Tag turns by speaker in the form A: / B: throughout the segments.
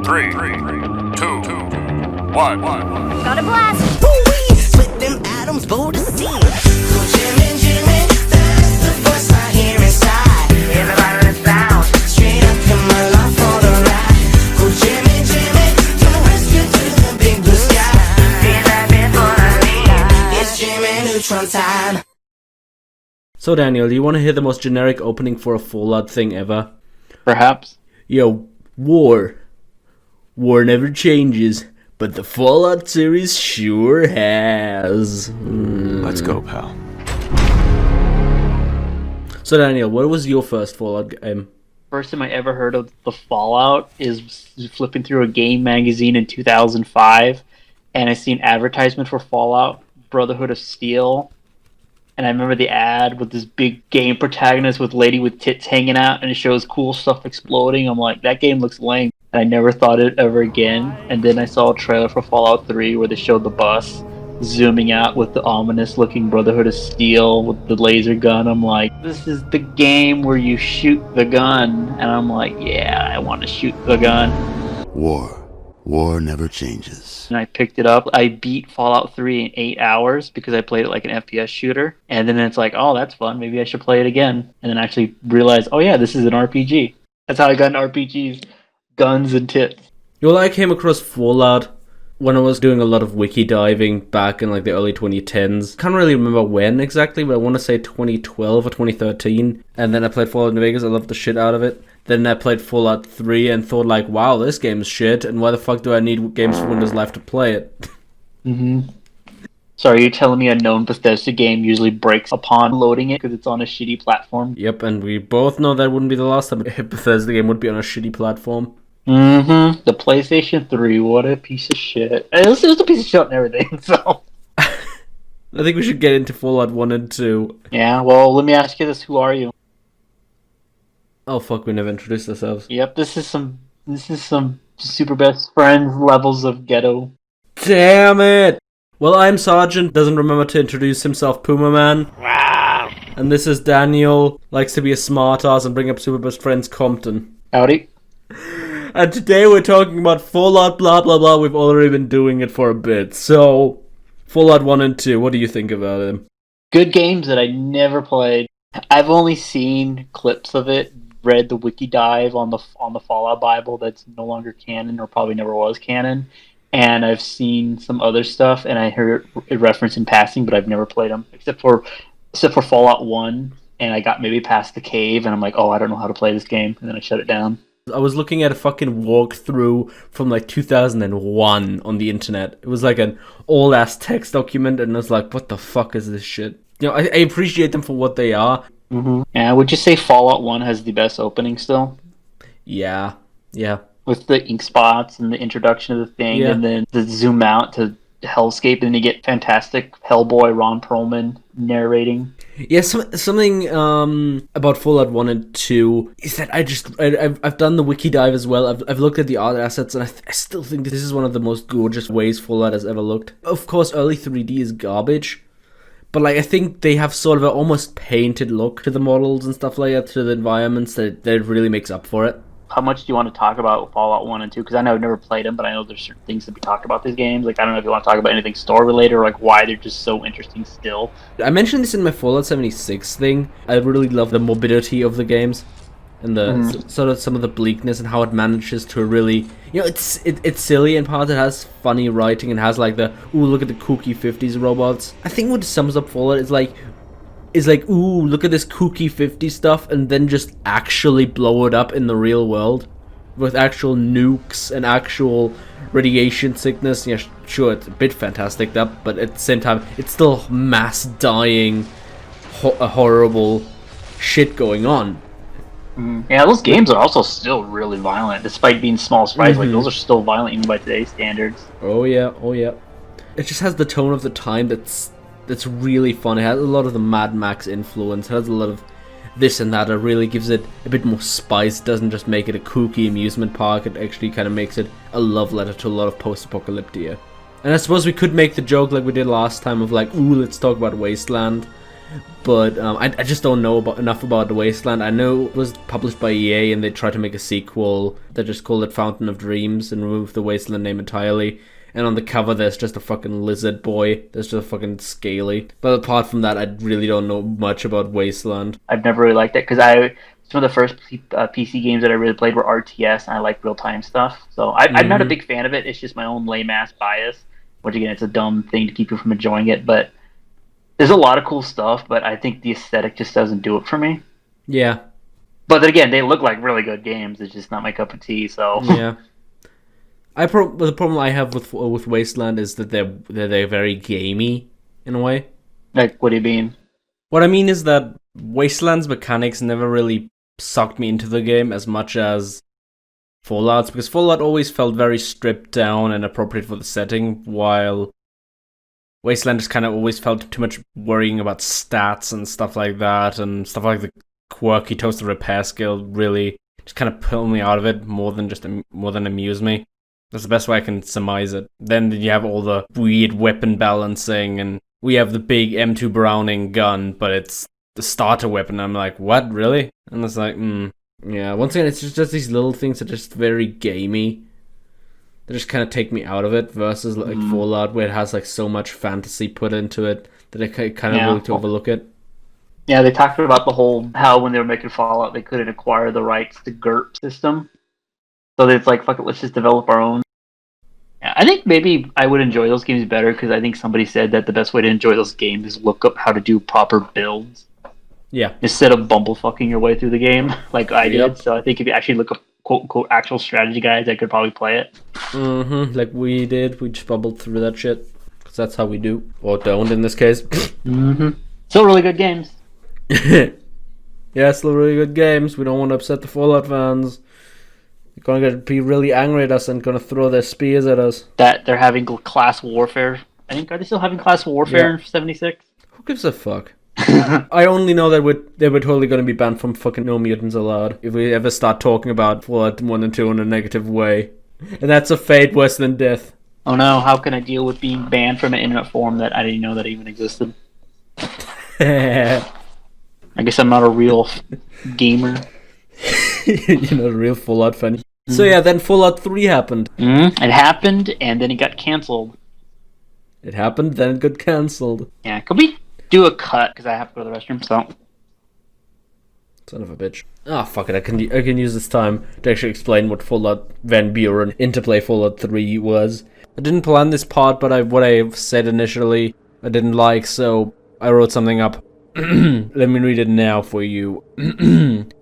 A: 3, 2, 1.
B: Got a blast!
C: Ooh-wee, split them atoms, bold to see. Go Jimmy, Jimmy, that's the voice I hear inside. Everybody let's bounce, straight up in my life for the ride. Go Jimmy, Jimmy, to the rescue to the big blue sky. Feel that before I leave, it's Jimmy Neutron time.
D: So Daniel, do you want to hear the most generic opening for a Fallout thing ever?
E: Perhaps.
D: Yo, war. War never changes, but the Fallout series sure has.
A: Let's go, pal.
D: So Daniel, what was your first Fallout game?
E: First time I ever heard of the Fallout is flipping through a game magazine in 2005, and I seen advertisement for Fallout Brotherhood of Steel. And I remember the ad with this big game protagonist with lady with tits hanging out, and it shows cool stuff exploding. I'm like, that game looks lame. And I never thought it ever again. And then I saw a trailer for Fallout 3 where they showed the bus zooming out with the ominous-looking Brotherhood of Steel with the laser gun. I'm like, this is the game where you shoot the gun. And I'm like, yeah, I want to shoot the gun.
F: War never changes.
E: And I picked it up. I beat Fallout 3 in 8 hours because I played it like an FPS shooter. And then it's like, oh, that's fun. Maybe I should play it again. And then I actually realized, oh yeah, this is an RPG. That's how I got into RPGs. Guns and tits.
D: Well, I came across Fallout when I was doing a lot of wiki diving back in like the early 2010s. Can't really remember when exactly, but I want to say 2012 or 2013. And then I played Fallout New Vegas. I loved the shit out of it. Then I played Fallout 3 and thought like, wow, this game's shit, and why the fuck do I need games for Windows Live to play it?
E: So are you telling me a known Bethesda game usually breaks upon loading it because it's on a shitty platform?
D: Yep, and we both know that wouldn't be the last time a Bethesda game would be on a shitty platform.
E: The PlayStation 3, what a piece of shit. And it was a piece of shit and everything, so...
D: I think we should get into Fallout 1 and 2.
E: Yeah, well, let me ask you this, who are you?
D: Oh fuck, we never introduced ourselves.
E: Yep, this is some super best friends levels of ghetto.
D: Damn it! Well, I'm Sergeant, doesn't remember to introduce himself, Puma Man.
E: Wow.
D: And this is Daniel, likes to be a smartass and bring up super best friends Compton.
E: Howdy.
D: And today we're talking about Fallout blah blah blah, we've already been doing it for a bit. So, Fallout 1 and 2, what do you think about them?
E: Good games that I never played. I've only seen clips of it, read the wiki dive on the Fallout Bible that's no longer canon or probably never was canon, and I've seen some other stuff and I heard it referenced in passing, but I've never played them except for Fallout 1, and I got maybe past the cave and I'm like, oh, I don't know how to play this game, and then I shut it down.
D: I was looking at a fucking walkthrough from like 2001 on the internet. It was like an old-ass text document, and I was like, what the fuck is this shit? You know, I appreciate them for what they are.
E: Yeah, would you say Fallout 1 has the best opening still?
D: Yeah.
E: With the ink spots and the introduction of the thing,
D: Yeah.
E: and then the zoom out to Hellscape, and then you get fantastic Hellboy Ron Perlman narrating.
D: Yeah, something about Fallout 1 and 2 is that I've done the wiki dive as well. I've looked at the art assets, and I still think this is one of the most gorgeous ways Fallout has ever looked. Of course, early 3D is garbage, but like I think they have sort of an almost painted look to the models and stuff like that, to the environments, that really makes up for it.
E: How much do you want to talk about Fallout 1 and 2? Because I know I've never played them, but I know there's certain things to be talked about these games. Like, I don't know if you want to talk about anything story-related or, like, why they're just so interesting still.
D: I mentioned this in my Fallout 76 thing. I really love the morbidity of the games. And the sort of some of the bleakness and how it manages to really... You know, it's silly in part. It has funny writing and has, like, the, ooh, look at the kooky 50s robots. I think what sums up Fallout is like, ooh, look at this kooky 50s stuff, and then just actually blow it up in the real world with actual nukes and actual radiation sickness. Yeah, sure, it's a bit fantastic up, but at the same time, it's still mass dying, horrible shit going on.
E: Yeah, those games are also still really violent, despite being small sprites. Like, those are still violent even by today's standards.
D: Oh yeah. It just has the tone of the time that's really fun. It has a lot of the Mad Max influence. It has a lot of this and that. It really gives it a bit more spice. It doesn't just make it a kooky amusement park. It actually kind of makes it a love letter to a lot of post-apocalyptia. And I suppose we could make the joke like we did last time of like, ooh, let's talk about Wasteland. But I just don't know enough about the Wasteland. I know it was published by EA and they tried to make a sequel that just called it Fountain of Dreams and removed the Wasteland name entirely. And on the cover there's just a fucking lizard boy. There's just a fucking scaly. But apart from that, I really don't know much about Wasteland.
E: I've never really liked it because some of the first PC games that I really played were RTS, and I like real-time stuff. So I'm not a big fan of it. It's just my own lame-ass bias. Which, again, it's a dumb thing to keep you from enjoying it. But there's a lot of cool stuff, but I think the aesthetic just doesn't do it for me.
D: Yeah.
E: But then again, they look like really good games. It's just not my cup of tea, so...
D: Yeah. The problem I have with Wasteland is that they're very gamey, in a way.
E: Like, what do you mean?
D: What I mean is that Wasteland's mechanics never really sucked me into the game as much as Fallout's, because Fallout always felt very stripped down and appropriate for the setting, while Wasteland just kind of always felt too much worrying about stats and stuff like that, and stuff like the quirky toaster repair skill really just kind of pulled me out of it more than amuse me. That's the best way I can surmise it. Then you have all the weird weapon balancing, and we have the big M2 Browning gun, but it's the starter weapon. I'm like, what, really? And it's like, Yeah, once again, it's just these little things that are just very gamey. They just kind of take me out of it, versus like Fallout, where it has like so much fantasy put into it that I kind of willing to overlook it.
E: Yeah, they talked about the whole, how when they were making Fallout, they couldn't acquire the rights to GURP system. So it's like, fuck it, let's just develop our own. Yeah, I think maybe I would enjoy those games better, because I think somebody said that the best way to enjoy those games is look up how to do proper builds. Yeah. Instead of bumblefucking your way through the game, like I did. So I think if you actually look up quote-unquote actual strategy guides, I could probably play it.
D: Like we did. We just bubbled through that shit. Because that's how we do. Or don't in this case.
E: Still really good games.
D: Yeah, still really good games. We don't want to upset the Fallout fans. They're going to be really angry at us and going to throw their spears at us.
E: That they're having class warfare. I think, are they still having class warfare in 76?
D: Who gives a fuck? I only know that they were totally going to be banned from fucking No Mutants Allowed if we ever start talking about Fallout 1 and 2 in a negative way. And that's a fate worse than death.
E: Oh no, how can I deal with being banned from an internet forum that I didn't know that even existed? I guess I'm not a real gamer.
D: You're not a real Fallout fan. So yeah, then Fallout 3 happened.
E: It happened, and then it got cancelled.
D: It happened, then it got cancelled.
E: Yeah, could we do a cut, because I have to go to the restroom, so...
D: Son of a bitch. Ah, fuck it, I can use this time to actually explain what Fallout Van Buren Interplay Fallout 3 was. I didn't plan this part, but what I said initially I didn't like, so I wrote something up. Let me read it now for you.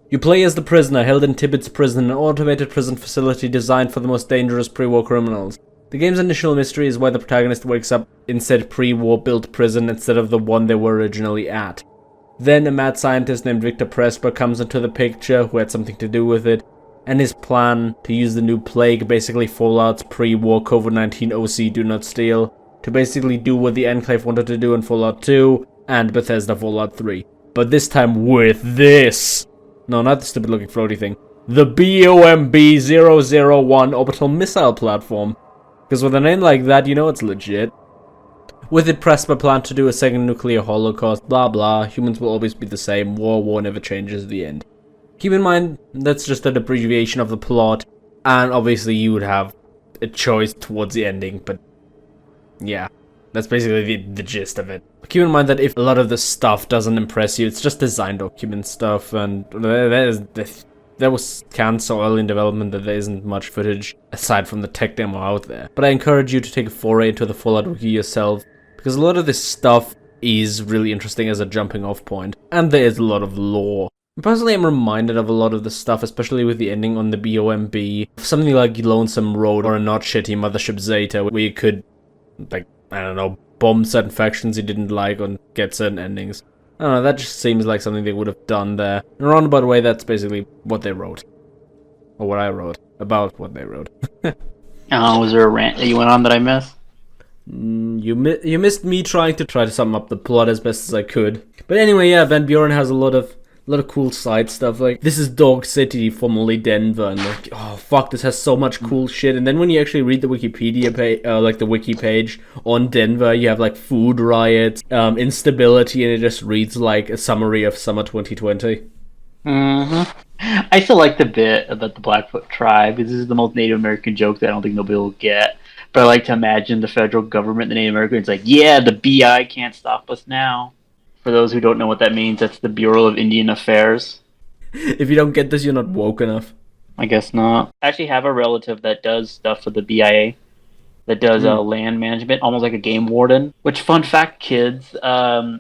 D: You play as the prisoner held in Tibbet's prison, an automated prison facility designed for the most dangerous pre-war criminals. The game's initial mystery is why the protagonist wakes up in said pre-war built prison instead of the one they were originally at. Then a mad scientist named Victor Presper comes into the picture, who had something to do with it, and his plan to use the new plague, basically Fallout's pre-war COVID-19 OC Do Not Steal, to basically do what the Enclave wanted to do in Fallout 2 and Bethesda Fallout 3. But this time with this! No, not the stupid looking floaty thing. The BOMB-001 orbital missile platform. Because with a name like that, you know it's legit. With it, Presper planned to do a second nuclear holocaust, blah blah, humans will always be the same, war never changes, the end. Keep in mind, that's just an abbreviation of the plot, and obviously you would have a choice towards the ending, but yeah, that's basically the gist of it. Keep in mind that if a lot of the stuff doesn't impress you, it's just design document stuff, and there was canned so early in development that there isn't much footage aside from the tech demo out there. But I encourage you to take a foray into the Fallout wiki yourself, because a lot of this stuff is really interesting as a jumping off point, and there is a lot of lore. Personally, I'm reminded of a lot of the stuff, especially with the ending on the BOMB, something like Lonesome Road or a not shitty Mothership Zeta, where you could, like, I don't know, bomb certain factions you didn't like or get certain endings. I don't know, that just seems like something they would have done there. In a roundabout way, that's basically what they wrote. Or what I wrote. About what they wrote.
E: Was there a rant that you went on that I missed?
D: You missed me trying to sum up the plot as best as I could. But anyway, yeah, Van Buren has a lot of A lot of cool side stuff, like, this is Dog City, formerly Denver, and like, oh fuck, this has so much cool shit. And then when you actually read the Wikipedia page, like the wiki page on Denver, you have like food riots, instability, and it just reads like a summary of summer 2020.
E: I still like the bit about the Blackfoot tribe, because this is the most Native American joke that I don't think nobody will get. But I like to imagine the federal government, the Native Americans, like, yeah, the BI can't stop us now. For those who don't know what that means, that's the Bureau of Indian Affairs.
D: If you don't get this, you're not woke enough.
E: I guess not. I actually have a relative that does stuff for the BIA, that does land management, almost like a game warden. Which, fun fact, kids, I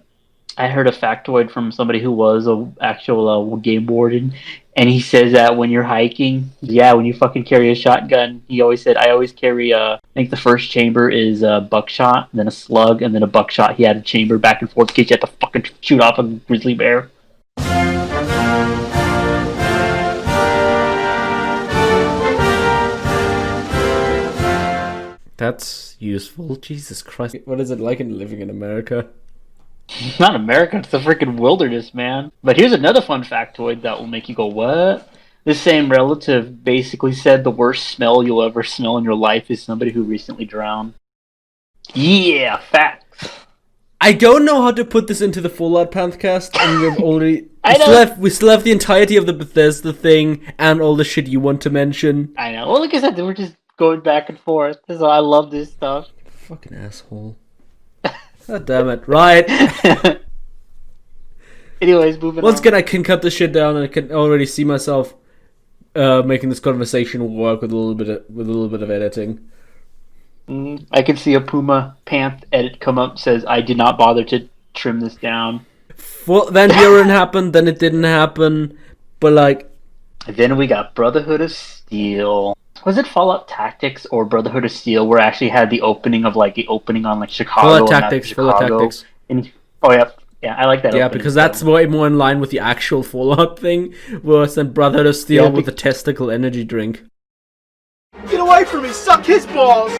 E: heard a factoid from somebody who was an actual game warden, and he says that when you're hiking, when you fucking carry a shotgun, he always said, I always carry I think the first chamber is a buckshot, then a slug, and then a buckshot. He had a chamber back and forth in case you had to fucking shoot off a grizzly bear.
D: That's useful. Jesus Christ. What is it like living in America?
E: It's not America, it's the freaking wilderness, man. But here's another fun factoid that will make you go, what? This same relative basically said the worst smell you'll ever smell in your life is somebody who recently drowned. Yeah, facts.
D: I don't know how to put this into the Fallout Panthcast, and we've already... we still have the entirety of the Bethesda thing, and all the shit you want to mention.
E: I know. Well, like I said, we're just going back and forth. This is why I love this stuff.
D: Fucking asshole. God damn it. Right.
E: Anyways, moving on.
D: Once again, I can cut this shit down, and I can already see myself making this conversation work with a little bit of editing.
E: I can see a Puma Panth edit come up, says, I did not bother to trim this down.
D: Well, then Buren happened, then it didn't happen, but like...
E: Then we got Brotherhood of Steel. Was it Fallout Tactics or Brotherhood of Steel where I actually had the opening on like Chicago?
D: Fallout Tactics.
E: Yeah, I like that.
D: Yeah, because that's way more in line with the actual Fallout thing, worse than Brotherhood of Steel with the testicle energy drink.
B: Get away from me! Suck his balls!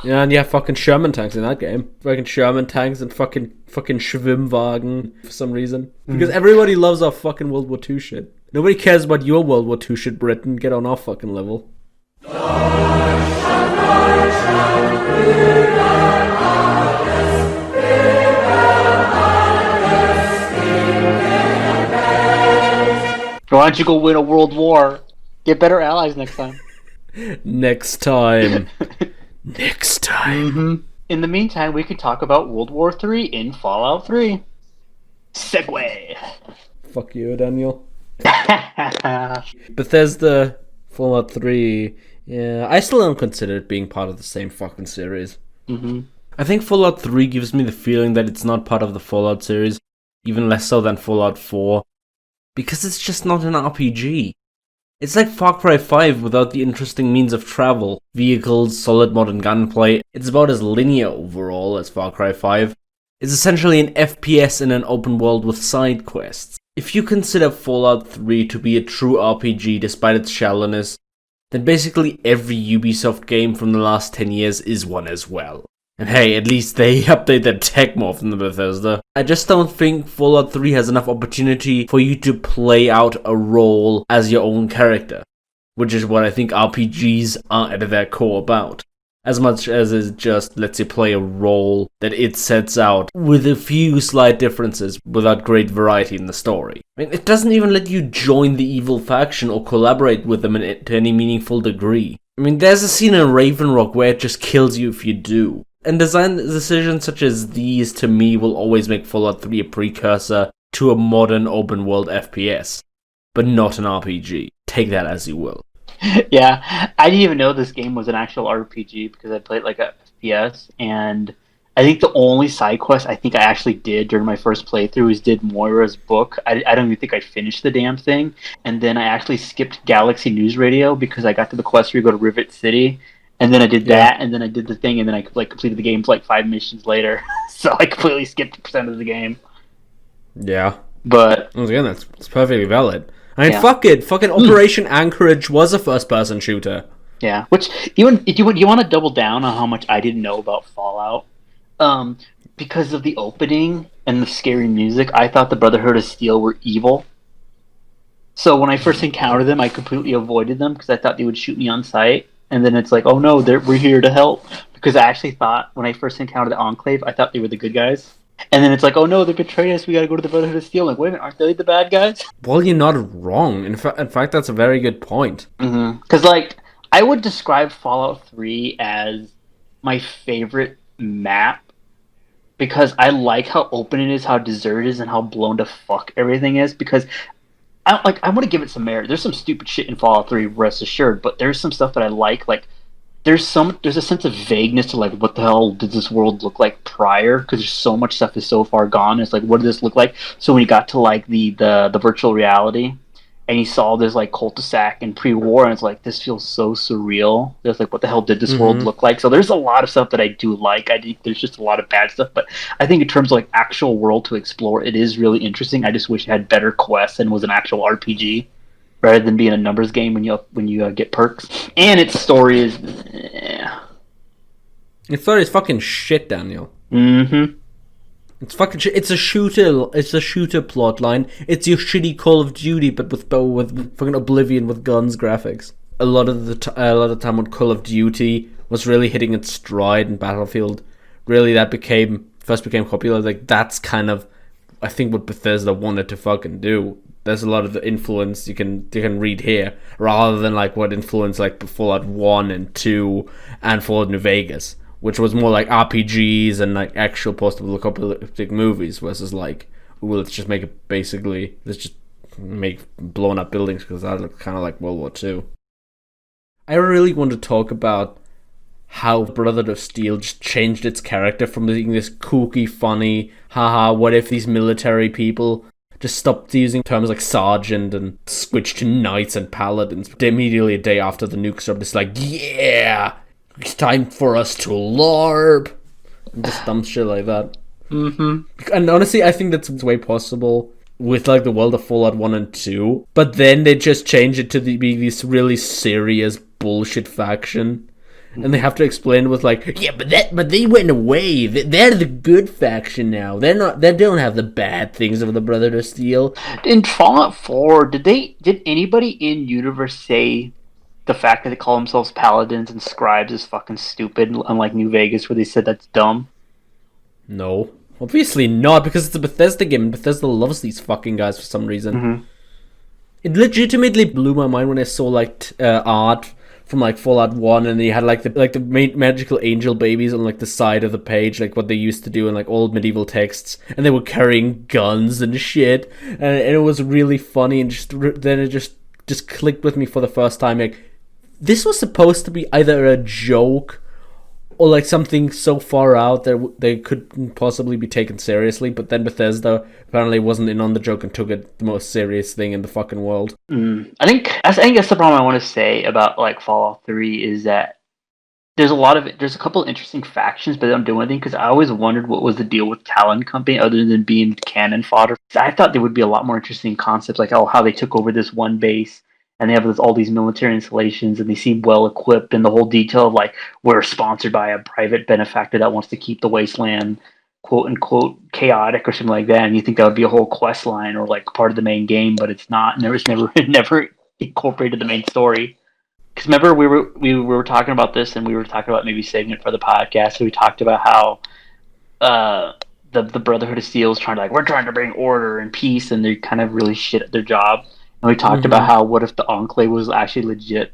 D: Yeah, and you have fucking Sherman tanks in that game. Fucking Sherman tanks and fucking Schwimmwagen for some reason. Because everybody loves our fucking World War II shit. Nobody cares about your World War II shit, Britain. Get on our fucking level.
E: Why don't you go win a world war? Get better allies next time.
D: Next time. Next time.
E: In the meantime, we could talk about World War III in Fallout 3. Segway.
D: Fuck you, Daniel. Bethesda Fallout 3. Yeah, I still don't consider it being part of the same fucking series. I think Fallout 3 gives me the feeling that it's not part of the Fallout series, even less so than Fallout 4, because it's just not an RPG. It's like Far Cry 5 without the interesting means of travel, vehicles, solid modern gunplay. It's about as linear overall as Far Cry 5. It's essentially an FPS in an open world with side quests. If you consider Fallout 3 to be a true RPG despite its shallowness, then basically every Ubisoft game from the last 10 years is one as well. And hey, at least they update their tech more than the Bethesda. I just don't think Fallout 3 has enough opportunity for you to play out a role as your own character, which is what I think RPGs are at their core about. As much as it's just lets you play a role that it sets out with a few slight differences without great variety in the story. I mean, it doesn't even let you join the evil faction or collaborate with them to any meaningful degree. I mean, there's a scene in Raven Rock where it just kills you if you do. And design decisions such as these, to me, will always make Fallout 3 a precursor to a modern open-world FPS, but not an RPG. Take that as you will.
E: Yeah, I didn't even know this game was an actual RPG because I played like a FPS, and I think the only side quest I think I actually did during my first playthrough is did Moira's book. I don't even think I finished the damn thing, and then I actually skipped Galaxy News Radio because I got to the quest where you go to Rivet City, and then I did that, and then I did the thing, and then I like completed the game like 5 missions later. So I completely skipped % of the game.
D: Yeah.
E: But
D: once again, that's perfectly valid. I mean, fuck it. Fucking Operation Anchorage was a first-person shooter.
E: Yeah, which you want to double down on how much I didn't know about Fallout. Because of the opening and the scary music, I thought the Brotherhood of Steel were evil. So when I first encountered them, I completely avoided them because I thought they would shoot me on sight. And then it's like, oh no, we're here to help. Because I actually thought, when I first encountered the Enclave, I thought they were the good guys. And then it's like, oh no, they betrayed us, we gotta go to the Brotherhood of Steel. Like, wait a minute, aren't they the bad guys?
D: Well, you're not wrong. In fact, that's a very good point.
E: Because, like, I would describe Fallout 3 as my favorite map. Because I like how open it is, how deserted it is, and how blown to fuck everything is. Because I want to give it some merit. There's some stupid shit in Fallout 3, rest assured, but there's some stuff that I like. Like, there's a sense of vagueness to, like, what the hell did this world look like prior? Because there's so much stuff is so far gone. It's like, what did this look like? So when you got to, like, the virtual reality, and you saw this, like, cul-de-sac in pre-war, and it's like, this feels so surreal. It's like, what the hell did this world look like? So there's a lot of stuff that I do like. I think there's just a lot of bad stuff, but I think in terms of, like, actual world to explore, it is really interesting. I just wish it had better quests and was an actual RPG rather than being a numbers game when you get perks. And its story is,
D: Its story is fucking shit, Daniel.
E: Mm-hmm.
D: It's fucking shit. It's a shooter plot line. It's your shitty Call of Duty, but with fucking Oblivion with guns graphics. A lot of the time when Call of Duty was really hitting its stride in Battlefield, really that first became popular. Like, that's kind of, I think, what Bethesda wanted to fucking do. There's a lot of the influence you can read here, rather than like what influenced like Fallout 1 and 2 and Fallout New Vegas, which was more like RPGs and like actual post-apocalyptic movies versus like, well, let's just make blown up buildings because that looks kind of like World War II. I really want to talk about how Brotherhood of Steel just changed its character from being this kooky, funny, haha, what if these military people just stopped using terms like sergeant and switched to knights and paladins. Immediately a day after the nukes dropped, it's like, yeah, it's time for us to LARP. And just dumb shit like that. Mm-hmm. And honestly, I think that's way possible with like the world of Fallout 1 and 2. But then they just change it to be this really serious bullshit faction. And they have to explain with like, yeah, but they went away. They're the good faction now. They don't have the bad things of the Brotherhood of Steel.
E: In Fallout 4, did anybody in universe say the fact that they call themselves paladins and scribes is fucking stupid, unlike New Vegas where they said that's dumb?
D: No. Obviously not, because it's a Bethesda game and Bethesda loves these fucking guys for some reason. Mm-hmm. It legitimately blew my mind when I saw like art from like Fallout 1, and they had like the magical angel babies on like the side of the page, like what they used to do in like old medieval texts, and they were carrying guns and shit, and it was really funny, and then it just clicked with me for the first time, like this was supposed to be either a joke or like something so far out that they couldn't possibly be taken seriously, but then Bethesda apparently wasn't in on the joke and took it the most serious thing in the fucking world.
E: I think that's the problem I want to say about like Fallout 3 is that there's a couple of interesting factions, but they don't do anything, because I always wondered what was the deal with Talon Company other than being cannon fodder. I thought there would be a lot more interesting concepts, like how they took over this one base, and they have all these military installations, and they seem well equipped, and the whole detail of like, we're sponsored by a private benefactor that wants to keep the wasteland quote unquote chaotic or something like that, and you think that would be a whole quest line or like part of the main game, but it's not. Never incorporated the main story. Because remember we were talking about this, and we were talking about maybe saving it for the podcast. So we talked about how the Brotherhood of Steel is trying to, like, we're trying to bring order and peace, and they're kind of really shit at their job. And we talked about how, what if the Enclave was actually legit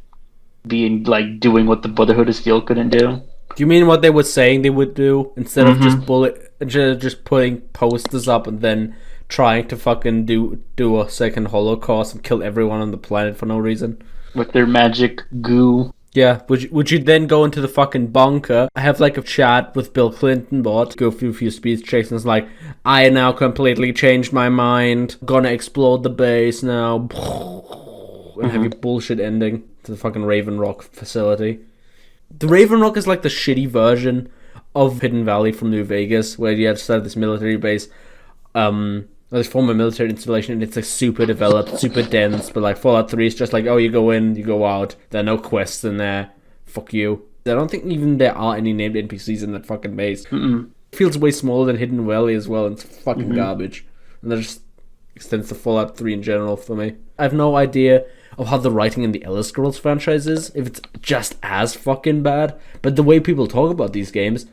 E: being, like, doing what the Brotherhood of Steel couldn't do?
D: Do you mean what they were saying they would do, instead of just putting posters up and then trying to fucking do a second Holocaust and kill everyone on the planet for no reason?
E: With their magic goo.
D: Yeah, would you then go into the fucking bunker, have like a chat with Bill Clinton, go through a few speech checks, and it's like, I now completely changed my mind, gonna explode the base now, and have your bullshit ending to the fucking Raven Rock facility. The Raven Rock is like the shitty version of Hidden Valley from New Vegas, where you have to have this military base, this former military installation, and it's like super developed, super dense, but like Fallout 3 is just like, oh, you go in, you go out, there are no quests in there, fuck you. I don't think even there are any named NPCs in that fucking base. It feels way smaller than Hidden Valley as well, and it's fucking garbage. And they're just extends to Fallout 3 in general for me. I have no idea of how the writing in the Elder Scrolls franchise is, if it's just as fucking bad, but the way people talk about these games,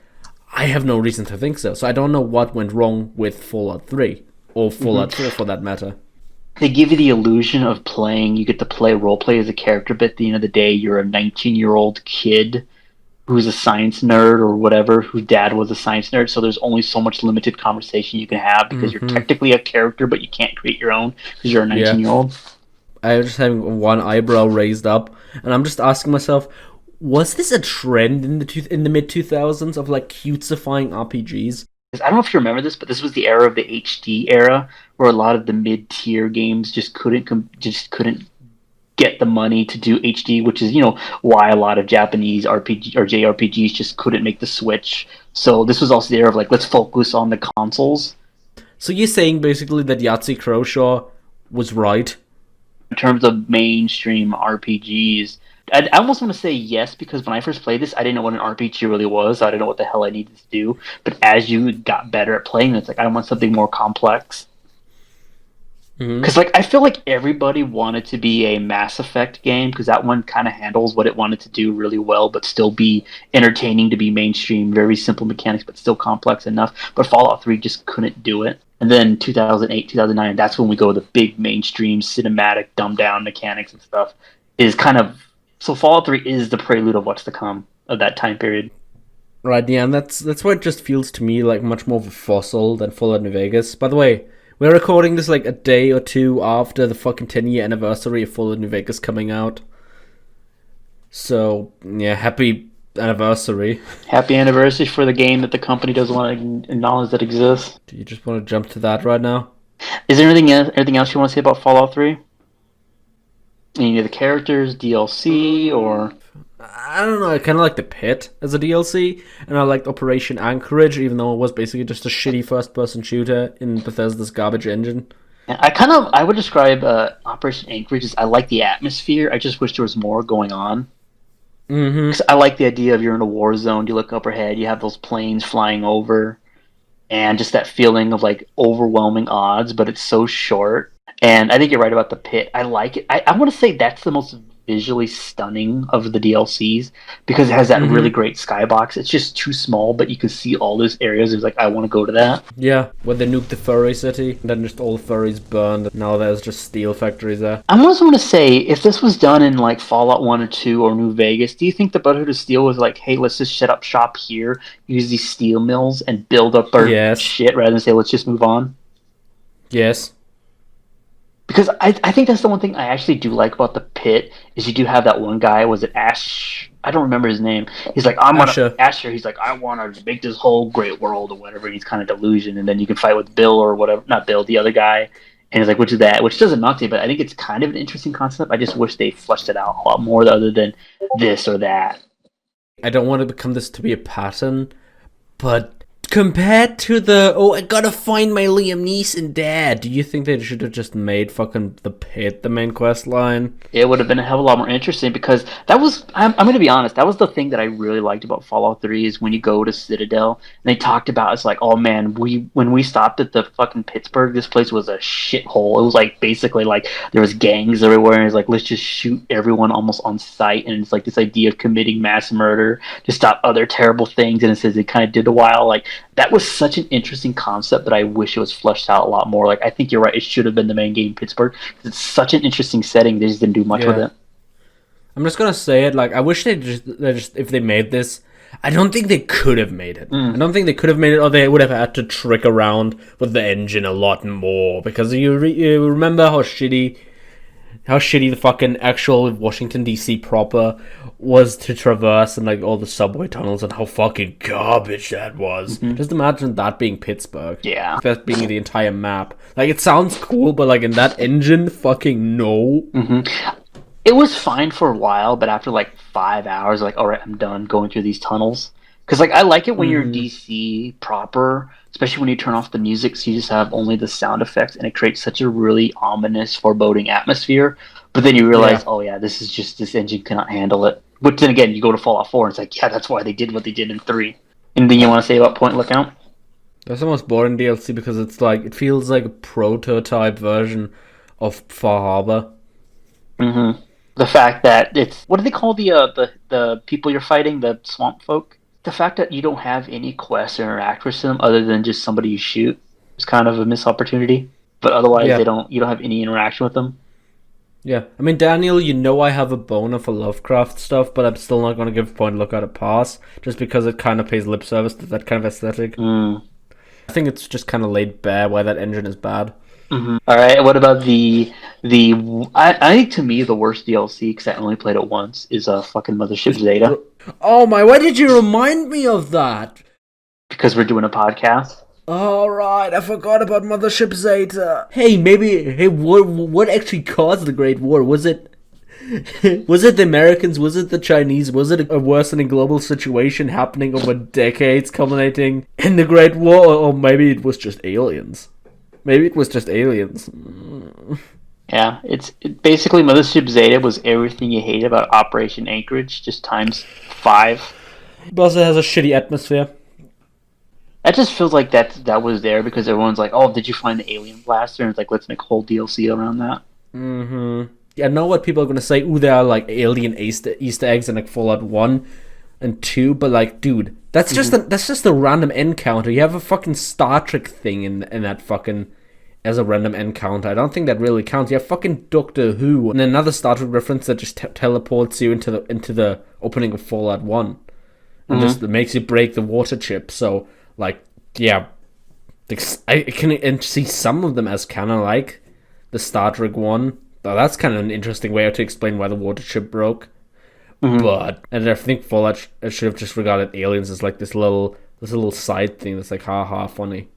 D: I have no reason to think so. So I don't know what went wrong with Fallout 3, or Fallout 4 for that matter.
E: They give you the illusion of playing, you get to play roleplay as a character, but at the end of the day, you're a 19-year-old kid who's a science nerd or whatever, whose dad was a science nerd, so there's only so much limited conversation you can have because you're technically a character, but you can't create your own because you're a 19-year-old.
D: I was just having one eyebrow raised up, and I'm just asking myself, was this a trend in the mid-2000s of, like, cutesifying RPGs?
E: I don't know if you remember this, but this was the era of the HD era, where a lot of the mid-tier games just couldn't get the money to do HD, which is, why a lot of Japanese RPG or JRPGs just couldn't make the switch. So this was also the era of, like, let's focus on the consoles.
D: So you're saying basically that Yahtzee Croshaw was right?
E: In terms of mainstream RPGs, I almost want to say yes, because when I first played this, I didn't know what an RPG really was. I didn't know what the hell I needed to do. But as you got better at playing, it's like, I want something more complex. Because I feel like everybody wanted to be a Mass Effect game, because that one kind of handles what it wanted to do really well, but still be entertaining to be mainstream, very simple mechanics, but still complex enough. But Fallout 3 just couldn't do it. And then 2008, 2009, that's when we go to the big mainstream cinematic dumbed down mechanics and stuff. Is kind of, so Fallout 3 is the prelude of what's to come of that time period.
D: Right, yeah, and that's why it just feels to me like much more of a fossil than Fallout New Vegas. By the way, we're recording this like a day or two after the fucking 10-year anniversary of Fallout New Vegas coming out. So, yeah, happy anniversary.
E: Happy anniversary for the game that the company doesn't want to acknowledge that exists.
D: Do you just want to jump to that right now?
E: Is there anything else you want to say about Fallout 3? Any of the characters, DLC, or...
D: I don't know, I kind of like the Pit as a DLC, and I liked Operation Anchorage, even though it was basically just a shitty first-person shooter in Bethesda's garbage engine.
E: I would describe Operation Anchorage as, I like the atmosphere, I just wish there was more going on. Because I like the idea of you're in a war zone, you look overhead, you have those planes flying over, and just that feeling of like overwhelming odds, but it's so short. And I think you're right about the Pit. I like it. I want to say that's the most visually stunning of the DLCs, because it has that really great skybox. It's just too small, but you can see all those areas. It's like, I want to go to that.
D: Yeah, where they nuked the furry city, and then just all the furries burned, and now there's just steel factories there.
E: I also want to say, if this was done in like Fallout 1 or 2 or New Vegas, do you think the Brotherhood of Steel was like, hey, let's just shut up shop here, use these steel mills, and build up our shit, rather than say, let's just move on?
D: Yes.
E: Because I think that's the one thing I actually do like about the Pit, is you do have that one guy, was it Ash? I don't remember his name. He's like, Asher, he's like, I want to make this whole great world or whatever, and he's kind of delusion, and then you can fight with Bill or whatever, not Bill, the other guy, and he's like, which is that? Which doesn't knock to you, but I think it's kind of an interesting concept. I just wish they fleshed it out a lot more other than this or that.
D: I don't want to become this to be a pattern, but compared to the, I gotta find my Liam Neeson dad, do you think they should have just made fucking the Pit the main quest line?
E: It would have been a hell of a lot more interesting, because that was, I'm going to be honest, that was the thing that I really liked about Fallout 3, is when you go to Citadel, and they talked about, it's like, oh man, when we stopped at the fucking Pittsburgh, this place was a shithole. It was like, basically like, there was gangs everywhere, and it's like, let's just shoot everyone almost on sight, and it's like this idea of committing mass murder to stop other terrible things, and it says it kind of did a while, like, that was such an interesting concept that I wish it was fleshed out a lot more. Like, I think you're right, it should have been the main game, Pittsburgh, because it's such an interesting setting, they just didn't do much with it.
D: I'm just gonna say it, like, I wish they just if they made this, I don't think they could have made it. I don't think they could have made it, or they would have had to trick around with the engine a lot more, because you remember how shitty the fucking actual Washington DC proper was to traverse, and like all the subway tunnels, and how fucking garbage that was. Just imagine that being Pittsburgh.
E: Yeah.
D: That being the entire map. Like, it sounds cool, but like in that engine, fucking no.
E: It was fine for a while, but after like 5 hours, like, alright, I'm done going through these tunnels. Because like, I like it when you're DC proper, especially when you turn off the music, so you just have only the sound effects, and it creates such a really ominous, foreboding atmosphere. But then you realize, this engine cannot handle it. But then again, you go to Fallout 4, and it's like, yeah, that's why they did what they did in 3. Anything you want to say about Point Lookout?
D: That's the most boring DLC because it's like it feels like a prototype version of Far Harbor.
E: Mm-hmm. The fact that it's what do they call the people you're fighting, the swamp folk? The fact that you don't have any quests or interact with them other than just somebody you shoot is kind of a missed opportunity. But otherwise,
D: Yeah.
E: you don't have any interaction with them.
D: Yeah, I mean, Daniel, I have a boner for Lovecraft stuff, but I'm still not going to give Point Lookout a pass, just because it kind of pays lip service to that kind of aesthetic.
E: Mm.
D: I think it's just kind of laid bare why that engine is bad.
E: Mm-hmm. All right. What about the? I think to me the worst DLC because I only played it once is fucking Mothership Zeta
D: Oh my, why did you remind me of that?
E: because we're doing a podcast.
D: Alright, I forgot about Mothership Zeta. Hey, what actually caused the Great War? Was it the Americans? Was it the Chinese? Was it a worsening global situation happening over decades culminating in the Great War? Or maybe it was just aliens?
E: Yeah, basically Mothership Zeta was everything you hate about Operation Anchorage, just times 5.
D: It also has a shitty atmosphere.
E: That just feels like that was there because everyone's like, "Oh, did you find the alien blaster?" And it's like, let's make a whole DLC around that.
D: Mm-hmm. Yeah, I know what people are gonna say. Ooh, there are like alien Easter eggs in like Fallout 1 and 2, but like, dude, that's just a random encounter. You have a fucking Star Trek thing in that fucking as a random encounter. I don't think that really counts. You have fucking Doctor Who and another Star Trek reference that just teleports you into the opening of Fallout 1 and just makes you break the water chip. So like, yeah, I can see some of them as kind of like the Star Trek one. Now, that's kind of an interesting way to explain why the water chip broke. But and I think Fallout should have just regarded aliens as like this little side thing that's like haha funny.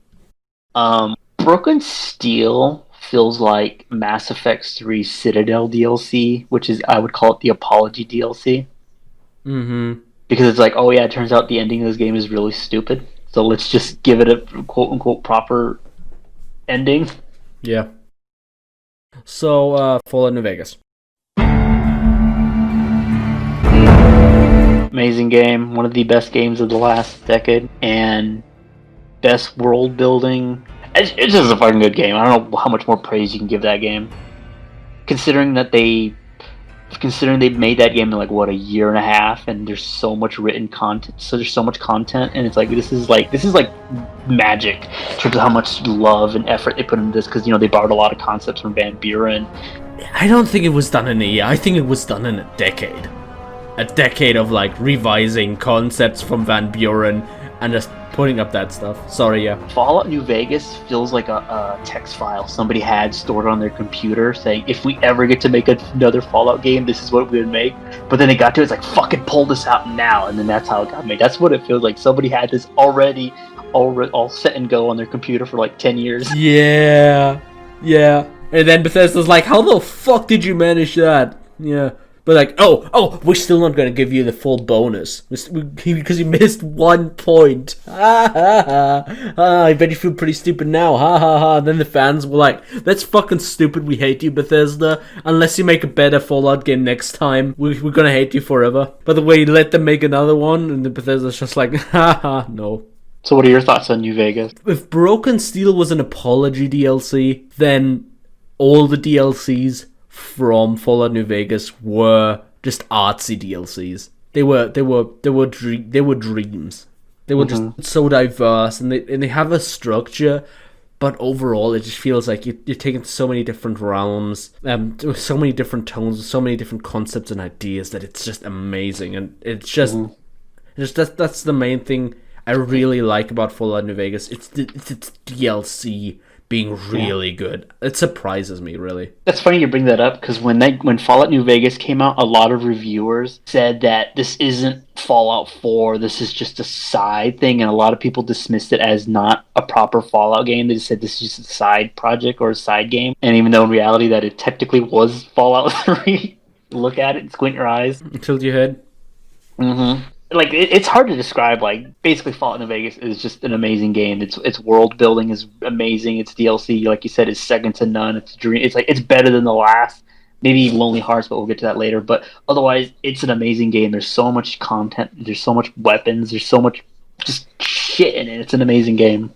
E: Broken Steel feels like Mass Effect 3 Citadel DLC, which is I would call it the Apology DLC.
D: Mm-hmm.
E: Because it's like, oh yeah, it turns out the ending of this game is really stupid. So let's just give it a quote-unquote proper ending.
D: Yeah. So, Fallout New Vegas.
E: Amazing game. One of the best games of the last decade. And best world building. It's just a fucking good game. I don't know how much more praise you can give that game. Considering they made that game in like what, a year and a half, and there's so much written content, and it's like this is like magic in terms of how much love and effort they put into this, because they borrowed a lot of concepts from Van Buren.
D: I don't think it was done in a year. I think it was done in a decade of like revising concepts from Van Buren and just putting up that stuff. Sorry, yeah.
E: Fallout New Vegas feels like a text file somebody had stored on their computer saying, if we ever get to make another Fallout game, this is what we would make. But then it got to it, it's like, fucking pull this out now. And then that's how it got made. That's what it feels like. Somebody had this already all set and go on their computer for like 10 years.
D: Yeah. And then Bethesda's like, how the fuck did you manage that? Yeah. But like, oh, we're still not going to give you the full bonus because you missed 1 point. I bet you feel pretty stupid now. And then the fans were like, that's fucking stupid. We hate you, Bethesda. Unless you make a better Fallout game next time, we're going to hate you forever. By the way, let them make another one, and then Bethesda's just like, no.
E: So what are your thoughts on New Vegas?
D: If Broken Steel was an apology DLC, then all the DLCs from Fallout New Vegas were just artsy DLCs. They were dreams. They were just so diverse, and they have a structure, but overall it just feels like you're taking so many different realms, with so many different tones, so many different concepts and ideas that it's just amazing, and it's just that's the main thing I really like about Fallout New Vegas. It's DLC being really good. It surprises me, really.
E: That's funny you bring that up, because when Fallout New Vegas came out, a lot of reviewers said that this isn't Fallout 4, this is just a side thing, and a lot of people dismissed it as not a proper Fallout game. They just said this is just a side project or a side game, and even though in reality that it technically was Fallout 3, look at it, squint your eyes.
D: Tilt your head.
E: Like, it's hard to describe. Like, basically Fallout New Vegas is just an amazing game. Its world building is amazing. Its DLC, like you said, is second to none. It's better than the last. Maybe Lonely Hearts, but we'll get to that later. But otherwise, it's an amazing game. There's so much content. There's so much weapons. There's so much just shit in it. It's an amazing game.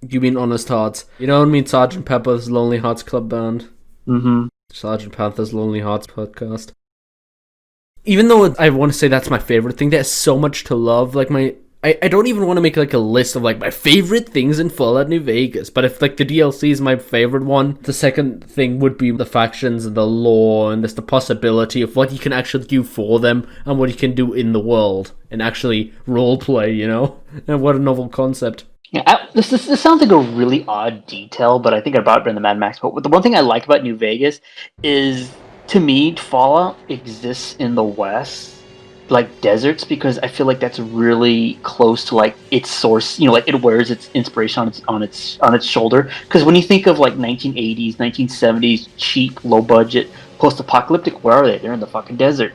D: You mean Honest Hearts. You know what I mean? Sgt. Pepper's Lonely Hearts Club Band.
E: Mm-hmm.
D: Sgt. Panther's Lonely Hearts podcast. Even though I want to say that's my favorite thing, there's so much to love. Like, I don't even want to make, like, a list of, like, my favorite things in Fallout New Vegas. But if, like, the DLC is my favorite one, the second thing would be the factions and the lore, and there's the possibility of what you can actually do for them and what you can do in the world and actually roleplay, you know? And what a novel concept.
E: Yeah, this sounds like a really odd detail, but I think I brought it in the Mad Max. But the one thing I like about New Vegas is, to me, Fallout exists in the West, like deserts, because I feel like that's really close to like its source. You know, like it wears its inspiration on its shoulder. Because when you think of like 1980s, 1970s, cheap, low budget, post-apocalyptic, where are they? They're in the fucking desert.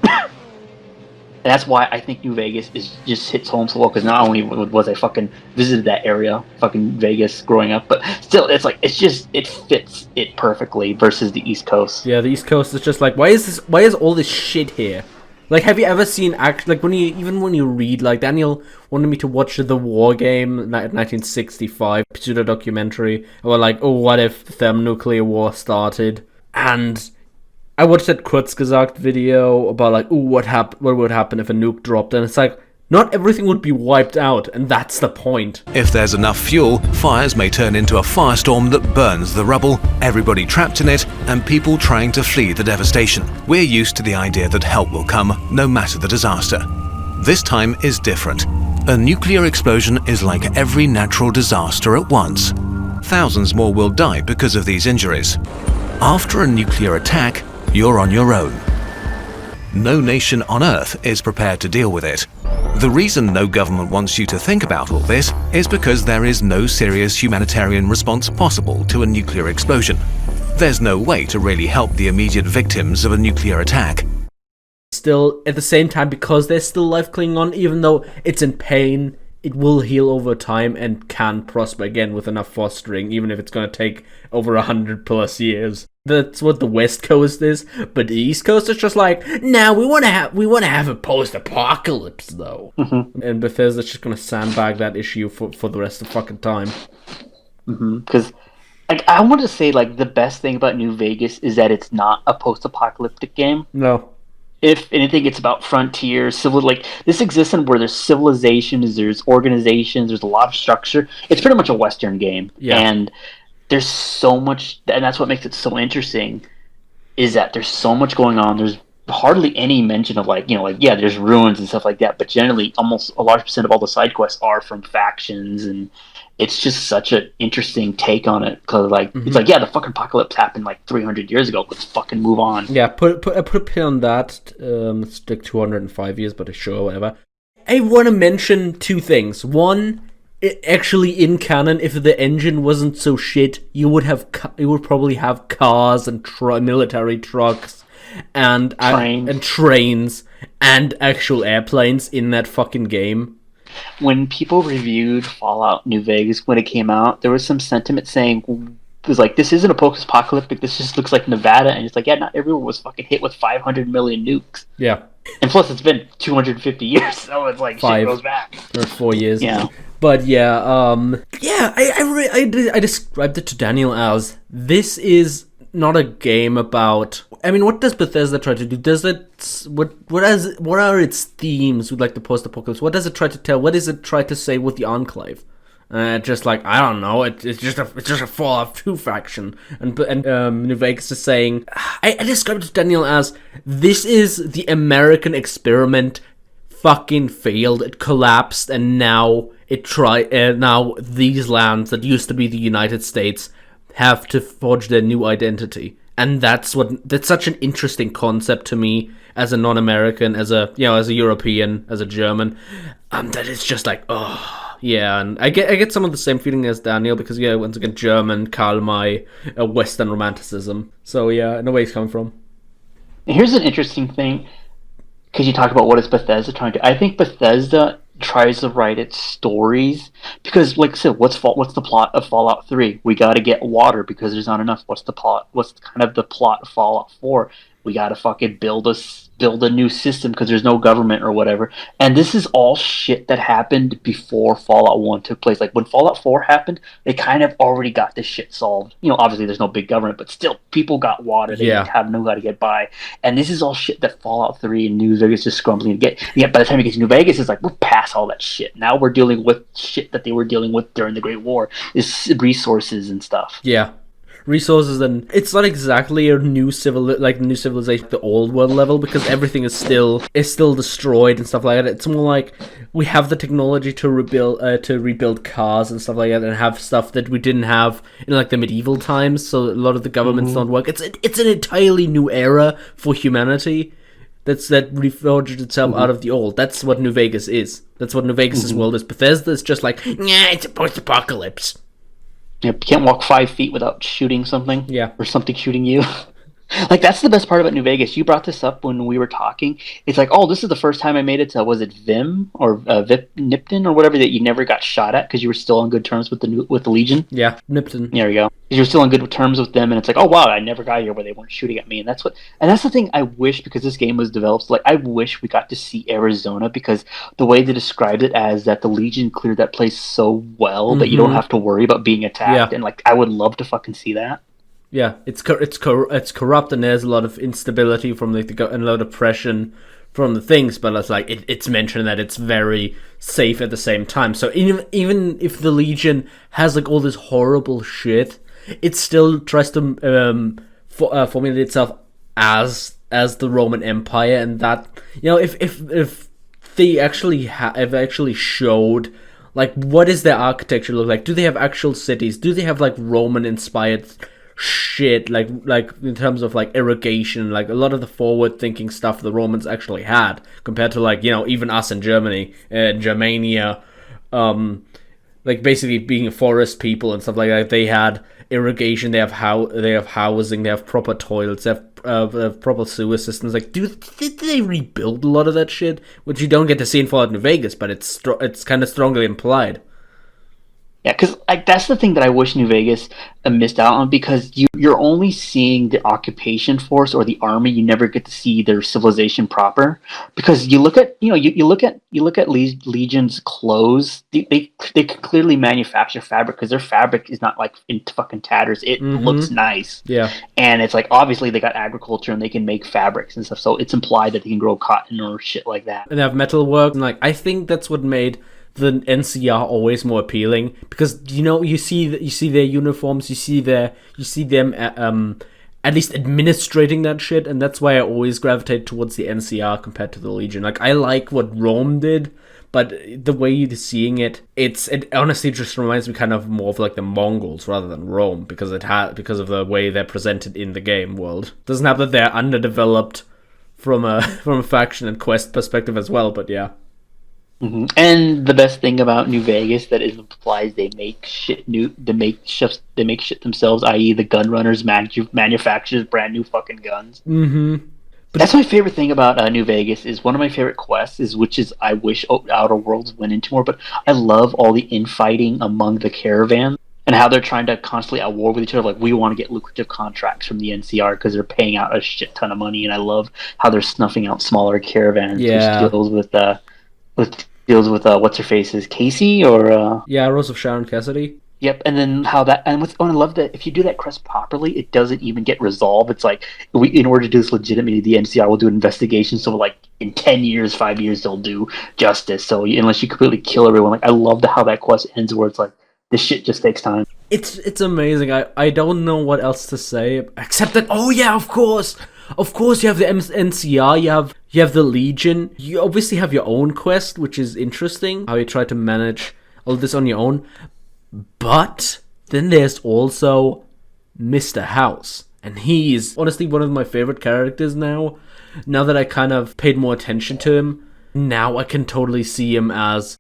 E: And that's why I think New Vegas just hits home so well, because not only was I fucking visited that area, fucking Vegas growing up, but still, it's like, it fits it perfectly versus the East Coast.
D: Yeah, the East Coast is just like, why is all this shit here? Like, have you ever seen like when you read, like, Daniel wanted me to watch the War Game 1965 pseudo documentary about, like, oh, what if the thermonuclear war started? And I watched that Kurzgesagt video about, like, ooh, what would happen if a nuke dropped, and it's like, not everything would be wiped out, and that's the point.
G: If there's enough fuel, fires may turn into a firestorm that burns the rubble, everybody trapped in it, and people trying to flee the devastation. We're used to the idea that help will come, no matter the disaster. This time is different. A nuclear explosion is like every natural disaster at once. Thousands more will die because of these injuries. After a nuclear attack, you're on your own. No nation on Earth is prepared to deal with it. The reason no government wants you to think about all this is because there is no serious humanitarian response possible to a nuclear explosion. There's no way to really help the immediate victims of a nuclear attack.
D: Still, at the same time, because there's still life clinging on, even though it's in pain, it will heal over time and can prosper again with enough fostering, even if it's going to take over 100+ years. That's what the West Coast is, but the East Coast is just like, nah, we want to have a post-apocalypse though. Mm-hmm. And Bethesda's just gonna sandbag that issue for the rest of the fucking time.
E: Because I want to say, like, the best thing about New Vegas is that it's not a post-apocalyptic game.
D: No.
E: If anything, it's about frontier, like, this exists in where there's civilizations, there's organizations, there's a lot of structure. It's pretty much a Western game.
D: Yeah.
E: And there's so much, and that's what makes it so interesting, is that there's so much going on. There's hardly any mention of, like, you know, like, yeah, there's ruins and stuff like that, but generally almost a large percent of all the side quests are from factions, and it's just such an interesting take on it, because, like, it's like, yeah, the fucking apocalypse happened like 300 years ago, let's fucking move on.
D: Yeah, put a pin on that. It's like 205 years, but sure, whatever. I want to mention two things. One, actually in canon, if the engine wasn't so shit, you would probably have cars and military trucks and trains and actual airplanes in that fucking game.
E: When people reviewed Fallout New Vegas when it came out, there was some sentiment saying, it was like, this isn't a post-apocalyptic, this just looks like Nevada, and it's like, yeah, not everyone was fucking hit with 500 million nukes.
D: Yeah.
E: And plus, it's been 250 years, so it's like, shit goes back.
D: Or 4 years.
E: Yeah.
D: But yeah, I described it to Daniel as, this is not a game about, I mean, what does Bethesda try to do? What are its themes with, like, the post-apocalypse? What does it try to tell? What does it try to say with the Enclave? Just like, I don't know, it's just a Fallout 2 faction. And New Vegas is saying, I described it to Daniel as, this is the American experiment fucking failed, it collapsed, and now now these lands that used to be the United States have to forge their new identity. And that's such an interesting concept to me as a non-American, as a European, as a German, that it's just like, oh yeah. And I get some of the same feeling as Daniel, because yeah, once again, German, Karl May, Western romanticism. So yeah, I know where he's coming from.
E: Here's an interesting thing, because you talk about what is Bethesda trying to do. I think Bethesda tries to write its stories, because, like I said, what's the plot of Fallout 3? We got to get water because there's not enough. What's the plot? What's kind of the plot of Fallout 4? We got to fucking build build a new system because there's no government or whatever. And this is all shit that happened before Fallout 1 took place. Like when Fallout 4 happened, they kind of already got this shit solved. You know, obviously there's no big government, but still people got water. They didn't have no how to get by. And this is all shit that Fallout 3 and New Vegas is scrambling to get. Yet by the time you get to New Vegas, it's like we're past all that shit. Now we're dealing with shit that they were dealing with during the Great War, is resources and stuff.
D: Yeah. Resources, and it's not exactly a new civilization, the old world level, because everything is still destroyed and stuff like that. It's more like we have the technology to rebuild cars and stuff like that, and have stuff that we didn't have in like the medieval times. So a lot of the governments don't work. It's an entirely new era for humanity. That reforged itself out of the old. That's what New Vegas is. That's what New Vegas' world is. Bethesda is just like, yeah, it's a post-apocalypse.
E: You can't walk 5 feet without shooting something.
D: Yeah.
E: Or something shooting you. Like, that's the best part about New Vegas. You brought this up when we were talking. It's like, oh, this is the first time I made it to, was it Vim or Nipton or whatever, that you never got shot at because you were still on good terms with the Legion?
D: Yeah, Nipton.
E: There we go. You're still on good terms with them, and it's like, oh, wow, I never got here where they weren't shooting at me. And that's the thing I wish, because this game was developed, like, I wish we got to see Arizona, because the way they described it as that the Legion cleared that place so well that you don't have to worry about being attacked. And, like, I would love to fucking see that.
D: Yeah, it's corrupt, and there's a lot of instability from and a lot of pressure from the things, but it's like it's mentioned that it's very safe at the same time. So even if the Legion has like all this horrible shit, it still tries to formulate itself as the Roman Empire, and that, you know, if they actually showed like what is their architecture look like? Do they have actual cities? Do they have like Roman inspired shit, like in terms of like irrigation, like a lot of the forward thinking stuff the Romans actually had, compared to, like, you know, even us in Germany, Germania, like basically being a forest people and stuff like that. They had irrigation, they have housing, they have proper toilets, they have proper sewer systems. Like, did they rebuild a lot of that shit, which you don't get to see in Fallout New Vegas, but it's kind of strongly implied.
E: Yeah, because like that's the thing that I wish New Vegas missed out on, because you're only seeing the occupation force or the army. You never get to see their civilization proper, because you look at you look at Legion's clothes. They can clearly manufacture fabric, because their fabric is not like in fucking tatters. It looks nice.
D: Yeah, and
E: it's like obviously they got agriculture and they can make fabrics and stuff. So it's implied that they can grow cotton or shit like that.
D: And they have metalwork, and like I think that's what made the NCR always more appealing, because you see their uniforms, you see them at least administrating that shit, and that's why I always gravitate towards the NCR compared to the Legion. Like, I like what Rome did, but the way you're seeing it honestly just reminds me kind of more of like the Mongols rather than Rome, because of the way they're presented in the game world. Doesn't have that they're underdeveloped from a faction and quest perspective as well, but yeah.
E: Mm-hmm. And the best thing about New Vegas that is implies they make shit new. They make shit themselves, i.e., the gun runners manufactures brand new fucking guns.
D: Mm-hmm.
E: But that's my favorite thing about New Vegas. Is one of my favorite quests which is I wish Outer Worlds went into more. But I love all the infighting among the caravans and how they're trying to constantly at war with each other. Like, we want to get lucrative contracts from the NCR because they're paying out a shit ton of money, and I love how they're snuffing out smaller caravans.
D: Yeah.
E: Which deals with what's her face's Casey or
D: Rose of Sharon Cassidy.
E: Yep, and then I love that if you do that quest properly, it doesn't even get resolved. It's like in order to do this legitimately, the NCR will do an investigation. So like in 10 years, 5 years, they'll do justice. So unless you completely kill everyone, like I love how that quest ends, where it's like this shit just takes time.
D: It's amazing. I don't know what else to say except that, oh yeah, of course you have the NCR, you have the Legion. You obviously have your own quest, which is interesting, how you try to manage all this on your own. But then there's also Mr. House, and he is honestly one of my favorite characters now that I kind of paid more attention to him. Now I can totally see him as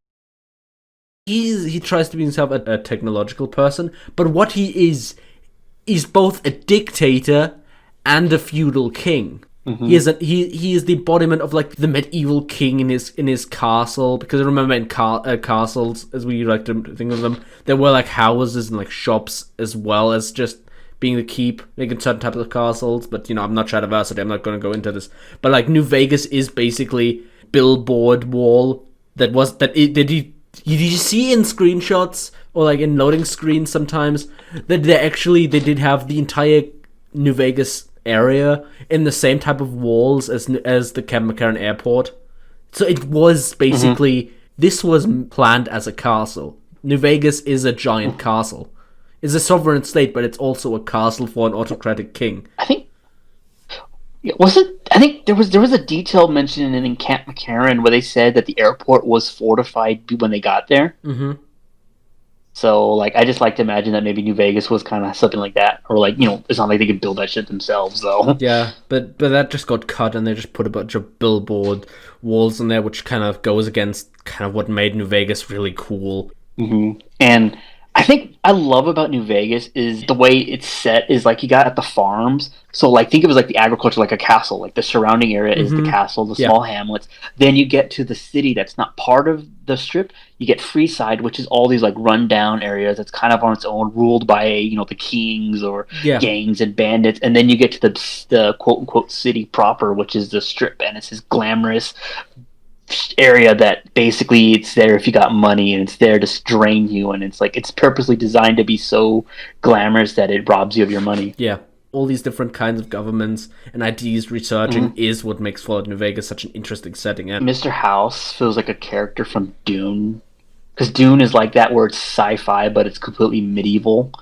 D: he tries to be himself a technological person, but what he is both a dictator and a feudal king. Mm-hmm. He is the embodiment of like the medieval king in his castle, because I remember in castles, as we like to think of them, there were like houses and like shops as well as just being the keep, like in certain types of castles. But I'm not Shadowversity. I'm not going to go into this. But like New Vegas is basically billboard wall that you see in screenshots or like in loading screens sometimes that they did have the entire New Vegas area in the same type of walls as the Camp McCarran Airport. So it was basically this was planned as a castle. New Vegas is a giant castle. It's a sovereign state, but it's also a castle for an autocratic king.
E: I think there was a detail mentioned in Camp McCarran where they said that the airport was fortified when they got there.
D: Mm-hmm.
E: So like I just like to imagine that maybe New Vegas was kind of something like that, or like it's not like they could build that shit themselves though.
D: Yeah, but that just got cut, and they just put a bunch of billboard walls in there, which kind of goes against kind of what made New Vegas really cool.
E: Mm-hmm. And I think I love about New Vegas is the way it's set is like you got at the farms. So like think of it as like the agriculture, like a castle. Like the surrounding area is the castle, the small hamlets. Then you get to the city that's not part of the strip. You get Freeside, which is all these like rundown areas that's kind of on its own, ruled by the kings or gangs and bandits. And then you get to the quote unquote city proper, which is the strip, and it's this glamorous area that basically it's there if you got money, and it's there to drain you, and it's like it's purposely designed to be so glamorous that it robs you of your money.
D: Yeah, all these different kinds of governments and ideas researching is what makes Fallout New Vegas such an interesting setting. And
E: Mr. House feels like a character from Dune, because Dune is like that where it's sci-fi but it's completely medieval.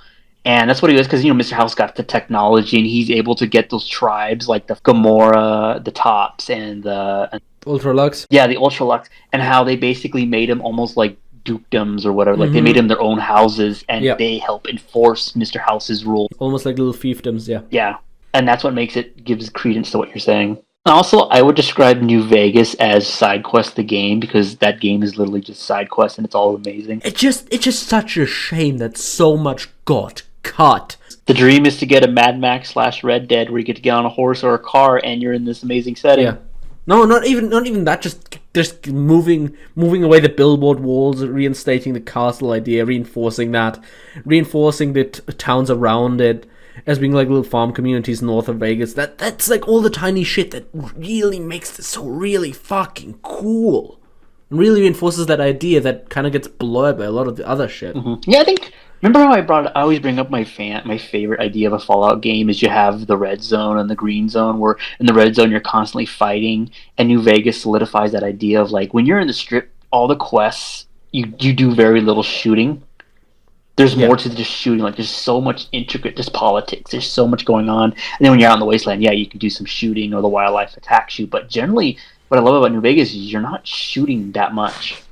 E: And that's what he was, because Mr. House got the technology, and he's able to get those tribes like the Gamora, the Tops, and the
D: Ultralux.
E: Yeah, the Ultralux, and how they basically made them almost like dukedoms or whatever. Like they made them their own houses, and they help enforce Mr. House's rule.
D: Almost like little fiefdoms, yeah.
E: Yeah, and that's what gives credence to what you're saying. Also, I would describe New Vegas as side quest the game, because that game is literally just side quest, and it's all amazing.
D: It's just such a shame that so much got cut.
E: The dream is to get a Mad Max / Red Dead where you get to get on a horse or a car and you're in this amazing setting.
D: Yeah. No, not even that. Just moving away the billboard walls, reinstating the castle idea, reinforcing the towns around it as being like little farm communities north of Vegas. That's like all the tiny shit that really makes this so really fucking cool, and really reinforces that idea that kind of gets blurred by a lot of the other shit.
E: Mm-hmm. Yeah, I think. Remember how I always bring up my favorite idea of a Fallout game is you have the red zone and the green zone, where in the red zone you're constantly fighting, and New Vegas solidifies that idea of like when you're in the strip, all the quests you do very little shooting. There's more to just shooting. Like there's so much intricate just politics. There's so much going on, and then when you're out in the wasteland, you can do some shooting or the wildlife attacks you. But generally, what I love about New Vegas is you're not shooting that much.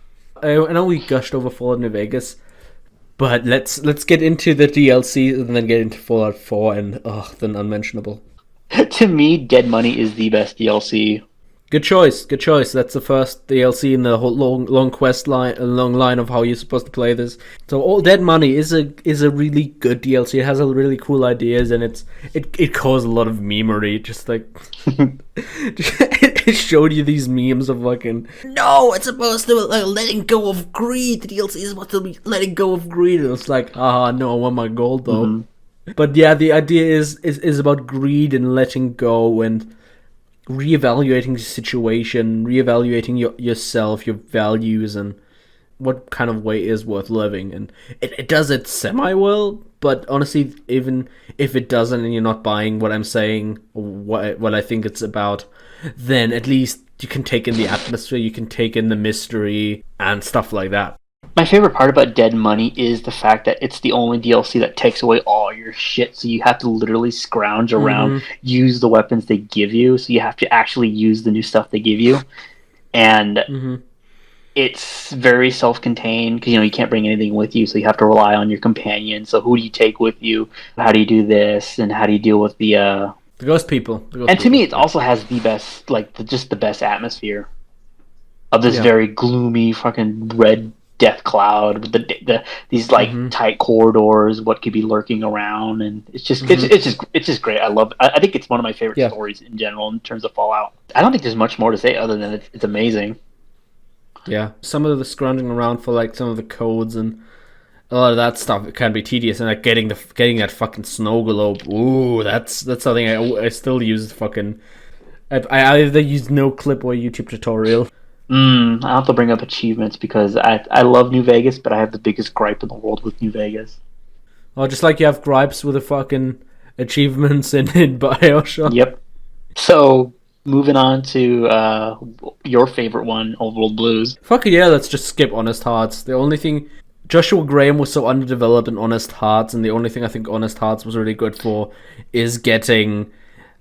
D: I know we gushed over Fallout New Vegas. But let's get into the DLC and then get into Fallout 4 and the unmentionable.
E: To me, Dead Money is the best DLC.
D: Good choice. That's the first DLC in the whole long quest line, long line of how you're supposed to play this. So, All Dead Money is a really good DLC. It has a really cool ideas, and it caused a lot of memery. Just like it showed you these memes of fucking no, it's supposed to be like letting go of greed. The DLC is supposed to be letting go of greed. And it's like, no, I want my gold though. Mm-hmm. But yeah, the idea is about greed and letting go and reevaluating the situation, reevaluating yourself, your values, and what kind of way is worth living. And it does it semi-well, but honestly, even if it doesn't and you're not buying what I'm saying, or what I think it's about, then at least you can take in the atmosphere, you can take in the mystery, and stuff like that.
E: My favorite part about Dead Money is the fact that it's the only DLC that takes away all your shit, so you have to literally scrounge around, use the weapons they give you, so you have to actually use the new stuff they give you. And it's very self-contained, because you can't bring anything with you, so you have to rely on your companion. So who do you take with you? How do you do this? And how do you deal with the
D: ghost people?
E: To me, it also has the best, just the best atmosphere of this very gloomy fucking red death cloud with these tight corridors, what could be lurking around, and it's just great. I think it's one of my favorite stories in general in terms of Fallout. I don't think there's much more to say other than it's amazing.
D: Yeah, some of the scrounging around for some of the codes and a lot of that stuff can be tedious, and like getting that fucking snow globe. Ooh, that's something I still use. Fucking, I either use no clip or YouTube tutorial.
E: I have to bring up achievements because I love New Vegas, but I have the biggest gripe in the world with New Vegas.
D: Oh, just like you have gripes with the fucking achievements in BioShock.
E: Yep. So, moving on to your favorite one, Old World Blues.
D: Fuck yeah, let's just skip Honest Hearts. The only thing... Joshua Graham was so underdeveloped in Honest Hearts, and the only thing I think Honest Hearts was really good for is getting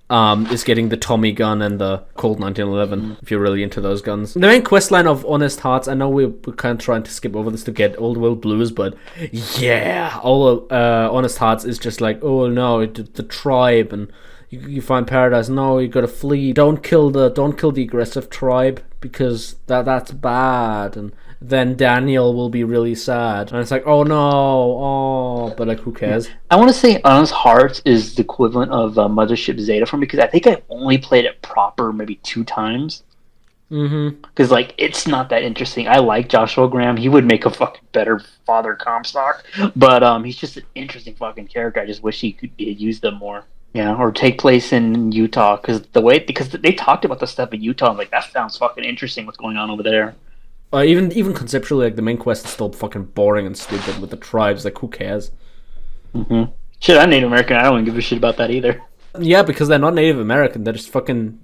D: the Tommy gun and the Colt 1911, if you're really into those guns. The main questline of Honest Hearts, I know we're kind of trying to skip over this to get Old World Blues, but yeah, all Honest Hearts is just like, oh no, the tribe, and you find paradise. No, you gotta flee. Don't kill the aggressive tribe because that's bad, and then Daniel will be really sad. And it's like, oh no, but like, who cares?
E: I want to say Honest Hearts is the equivalent of Mothership Zeta for me, because I think I've only played it proper maybe 2 times. Because like, it's not that interesting. I like Joshua Graham. He would make a fucking better Father Comstock, but he's just an interesting fucking character. I just wish he could use them more. Yeah, or take place in Utah, because they talked about the stuff in Utah. I'm like, that sounds fucking interesting. What's going on over there?
D: Even conceptually, like, the main quest is still fucking boring and stupid with the tribes. Like, who cares?
E: Shit, I'm Native American. I don't give a shit about that either.
D: Yeah, because they're not Native American. They're just fucking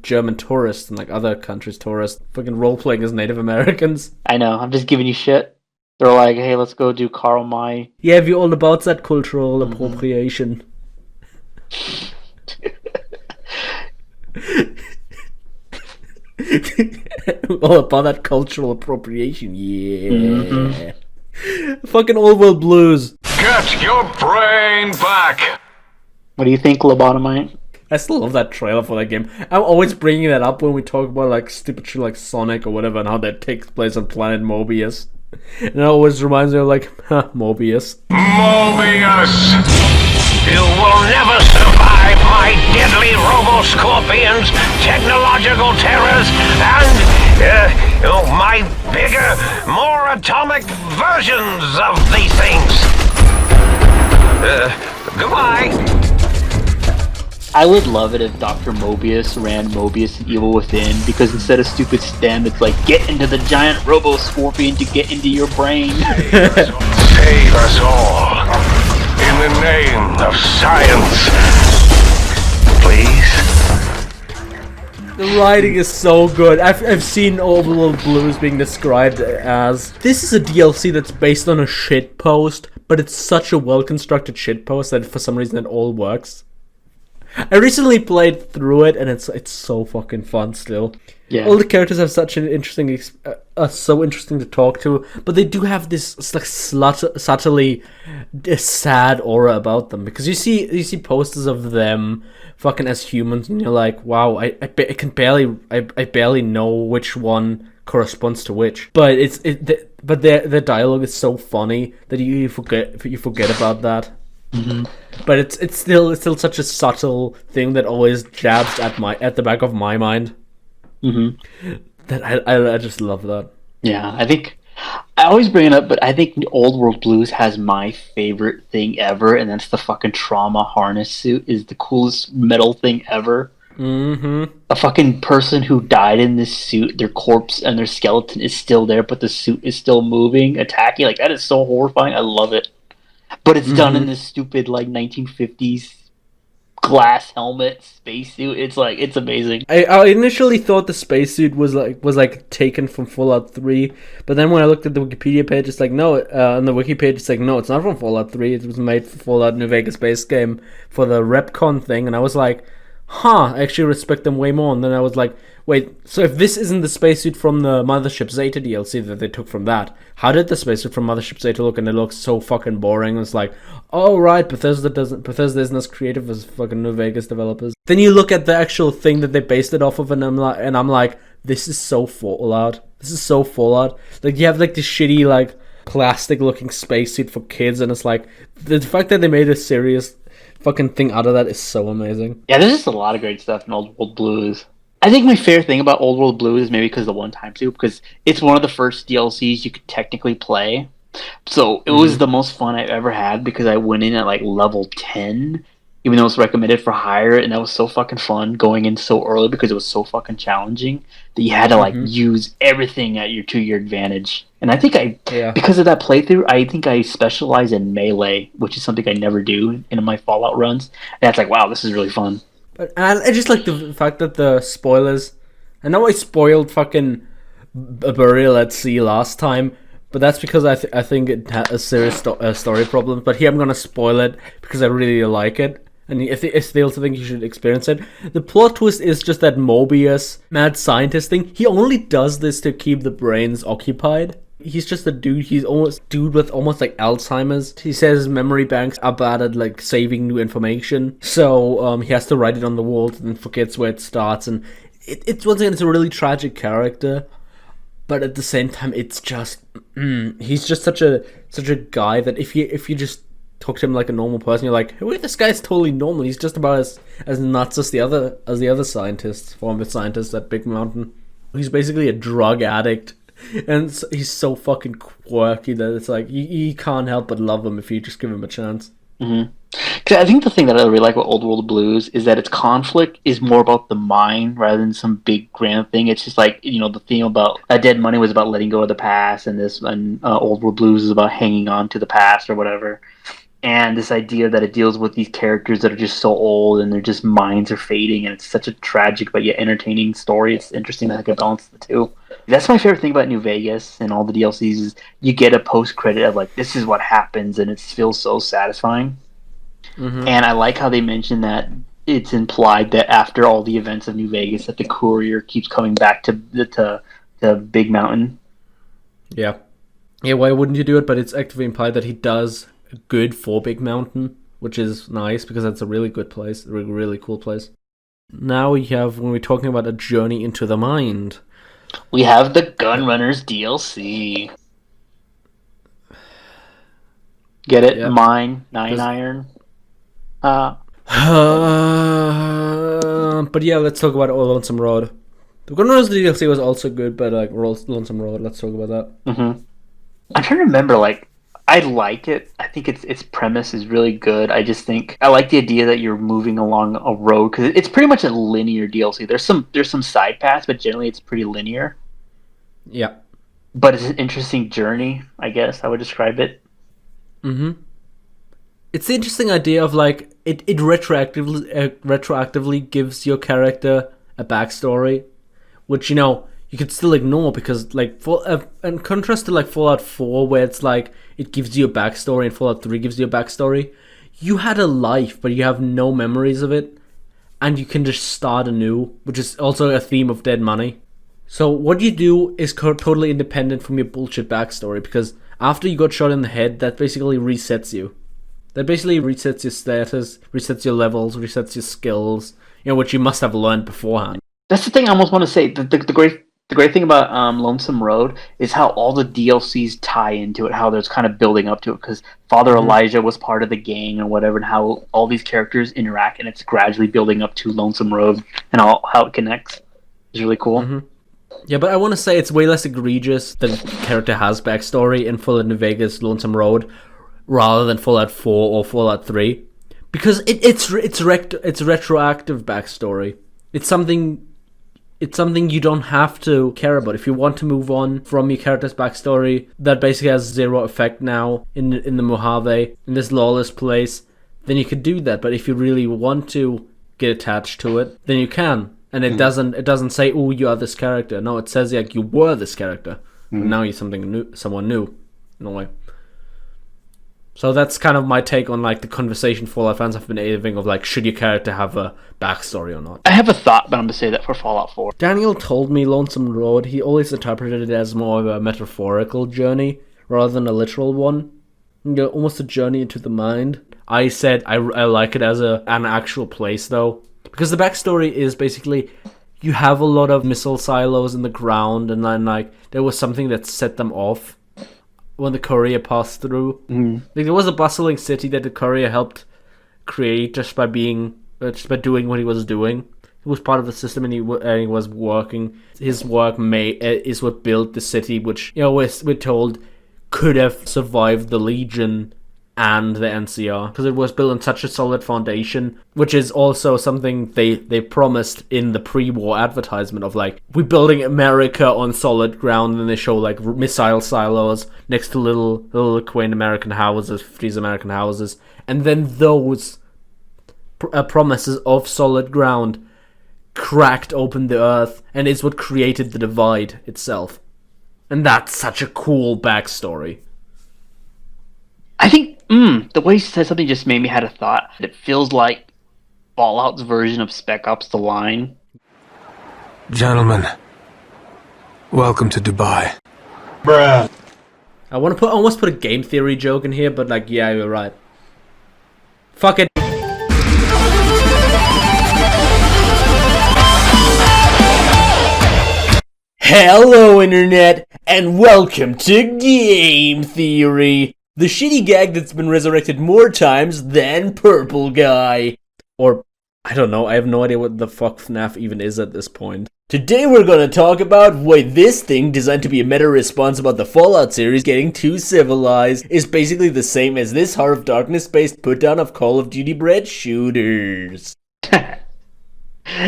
D: German tourists and like other countries' tourists. Fucking role playing as Native Americans.
E: I know. I'm just giving you shit. They're like, hey, let's go do Karl May.
D: Yeah, we're all about that cultural appropriation. All about that cultural appropriation, yeah. Fucking Old World Blues.
A: Get your brain back!
E: What do you think, Lobotomite?
D: I still love that trailer for that game. I'm always bringing that up when we talk about like stupid shit like Sonic or whatever, and how that takes place on Planet Mobius. And it always reminds me of like, Mobius.
A: Mobius!
H: You will never survive my deadly robo-scorpions, technological terrors, and my bigger, more atomic versions of these things. Goodbye.
E: I would love it if Dr. Mobius ran Mobius and Evil Within, because instead of stupid STEM, it's like, get into the giant robo-scorpion to get into your brain.
A: Save us all. In the name of science. Please?
D: The writing is so good. I've seen Old World Blues being described as, this is a DLC that's based on a shitpost, but it's such a well-constructed shitpost that for some reason it all works. I recently played through it, and it's so fucking fun still. Yeah. All the characters have such an interesting, are so interesting to talk to, but they do have this like subtly sad aura about them, because you see posters of them fucking as humans, and you're like, wow, I barely know which one corresponds to which, but but their dialogue is so funny that you forget about that. But it's still such a subtle thing that always jabs at the back of my mind. That I just love that.
E: Yeah, I think I always bring it up, but I think Old World Blues has my favorite thing ever, and that's the fucking trauma harness suit. Is the coolest metal thing ever. A fucking person who died in this suit, their corpse and their skeleton is still there, but the suit is still moving, attacking. Like, that is so horrifying. I love it. But it's done in this stupid, like, 1950s glass helmet spacesuit. It's amazing.
D: I initially thought the spacesuit was taken from Fallout 3, but then when I looked at the Wikipedia page, it's like, no, on the wiki page, it's like, no, it's not from Fallout 3. It was made for Fallout New Vegas base game for the RepCon thing, and I was like, I actually respect them way more. And then I was like, wait, so if this isn't the spacesuit from the Mothership Zeta DLC that they took from that, how did the spacesuit from Mothership Zeta look? And it looks so fucking boring. It's like, oh right, Bethesda isn't as creative as fucking New Vegas developers. Then you look at the actual thing that they based it off of, and I'm like, this is so Fallout. This is so Fallout. Like, you have like this shitty like plastic looking spacesuit for kids, and it's like the fact that they made a serious fucking thing out of that is so amazing.
E: Yeah, there's just a lot of great stuff in Old World Blues. I think my favorite thing about Old World Blues is maybe because of the one-time suit, because it's one of the first DLCs you could technically play. So it was the most fun I've ever had because I went in at like level 10, even though it was recommended for higher, and that was so fucking fun going in so early because it was so fucking challenging that you had to like use everything to your advantage. And I think because of that playthrough, I think I specialize in melee, which is something I never do in my Fallout runs. And it's like, wow, this is really fun.
D: But I just like the fact that the spoilers. I know I spoiled fucking Burial at Sea last time, but that's because I think it had a serious story problem. But here I'm gonna spoil it because I really like it, and if they also think you should experience it. The plot twist is just that Mobius, mad scientist thing. He only does this to keep the brains occupied. He's just a dude. He's almost dude with almost like Alzheimer's. He says his memory banks are bad at like saving new information, so he has to write it on the walls and forgets where it starts. And it's once again, it's a really tragic character. But at the same time, it's just he's just such a guy that if you just talk to him like a normal person, you're like, "Wait, this guy's totally normal. He's just about as nuts as the other scientists, former scientists at Big Mountain. He's basically a drug addict, and he's so fucking quirky that it's like you can't help but love him if you just give him a chance."
E: Because I think the thing that I really like about Old World Blues is that its conflict is more about the mind rather than some big grand thing. It's just like, the theme about Dead Money was about letting go of the past, and Old World Blues is about hanging on to the past or whatever. And this idea that it deals with these characters that are just so old and their just minds are fading, and it's such a tragic but yet entertaining story. It's interesting that I can balance the two. That's my favorite thing about New Vegas and all the DLCs is you get a post credit of like, this is what happens, and it feels so satisfying. And I like how they mention that it's implied that after all the events of New Vegas, that the courier keeps coming back to Big Mountain.
D: Yeah. Why wouldn't you do it? But it's actively implied that he does good for Big Mountain, which is nice because that's a really good place, a really cool place. Now when we're talking about a journey into the mind,
E: we have the Gunrunners DLC. Get it? Yeah. Mine, 9 iron.
D: But yeah, let's talk about Lonesome Road. The Gunrunners DLC was also good, but like Lonesome Road, let's talk about that.
E: I'm trying to remember, like, I like it. I think its premise is really good. I just think I like the idea that you're moving along a road because it's pretty much a linear DLC. There's some side paths, but generally it's pretty linear.
D: Yeah.
E: But it's an interesting journey, I guess I would describe it.
D: It's the interesting idea of like it retroactively gives your character a backstory, which you could still ignore because like in contrast to like Fallout 4 where it's like it gives you a backstory and Fallout 3 gives you a backstory, you had a life but you have no memories of it, and you can just start anew, which is also a theme of Dead Money. So what you do is totally independent from your bullshit backstory, because after you got shot in the head, that basically resets you. That basically resets your status, resets your levels, resets your skills, which you must have learned beforehand.
E: That's the thing I almost want to say. The great thing about Lonesome Road is how all the DLCs tie into it, how there's kind of building up to it, because Father Elijah was part of the gang or whatever, and how all these characters interact, and it's gradually building up to Lonesome Road and how it connects. It's really cool.
D: Yeah, but I want to say it's way less egregious that the character has backstory in Fallout New Vegas Lonesome Road rather than Fallout 4 or Fallout 3, because it's retroactive backstory. It's something you don't have to care about. If you want to move on from your character's backstory, that basically has zero effect now in the Mojave, in this lawless place, then you could do that. But if you really want to get attached to it, then you can. And it doesn't say, "Oh, you are this character." No, it says like you were this character, but now you're someone new, in a way. So that's kind of my take on like the conversation Fallout fans have been having of like, should your character have a backstory or not?
E: I have a thought, but I'm going to say that for Fallout 4.
D: Daniel told me Lonesome Road, he always interpreted it as more of a metaphorical journey rather than a literal one. Almost a journey into the mind. I said I like it as an actual place though, because the backstory is basically you have a lot of missile silos in the ground, and then like there was something that set them off when the courier passed through. Like, there was a bustling city that the courier helped create just by doing what he was doing. He was part of the system, and he was working. His work is what built the city, which we're told could have survived the Legion and the NCR, because it was built on such a solid foundation, which is also something they promised in the pre-war advertisement of like, we're building America on solid ground, and they show like missile silos next to little quaint American houses, 50s American houses, and then those promises of solid ground cracked open the earth, and is what created the divide itself. And that's such a cool backstory.
E: I think the way you said something just made me had a thought. It feels like Fallout's version of Spec Ops: The Line.
I: Gentlemen, welcome to Dubai.
B: Bruh.
D: I want to almost put a game theory joke in here, but like, yeah, you're right. Fuck it. Hello, Internet, and welcome to Game Theory, the shitty gag that's been resurrected more times than Purple Guy. Or, I don't know, I have no idea what the fuck FNAF even is at this point. Today we're gonna talk about why this thing, designed to be a meta response about the Fallout series getting too civilized, is basically the same as this Heart of Darkness-based putdown of Call of Duty bred shooters.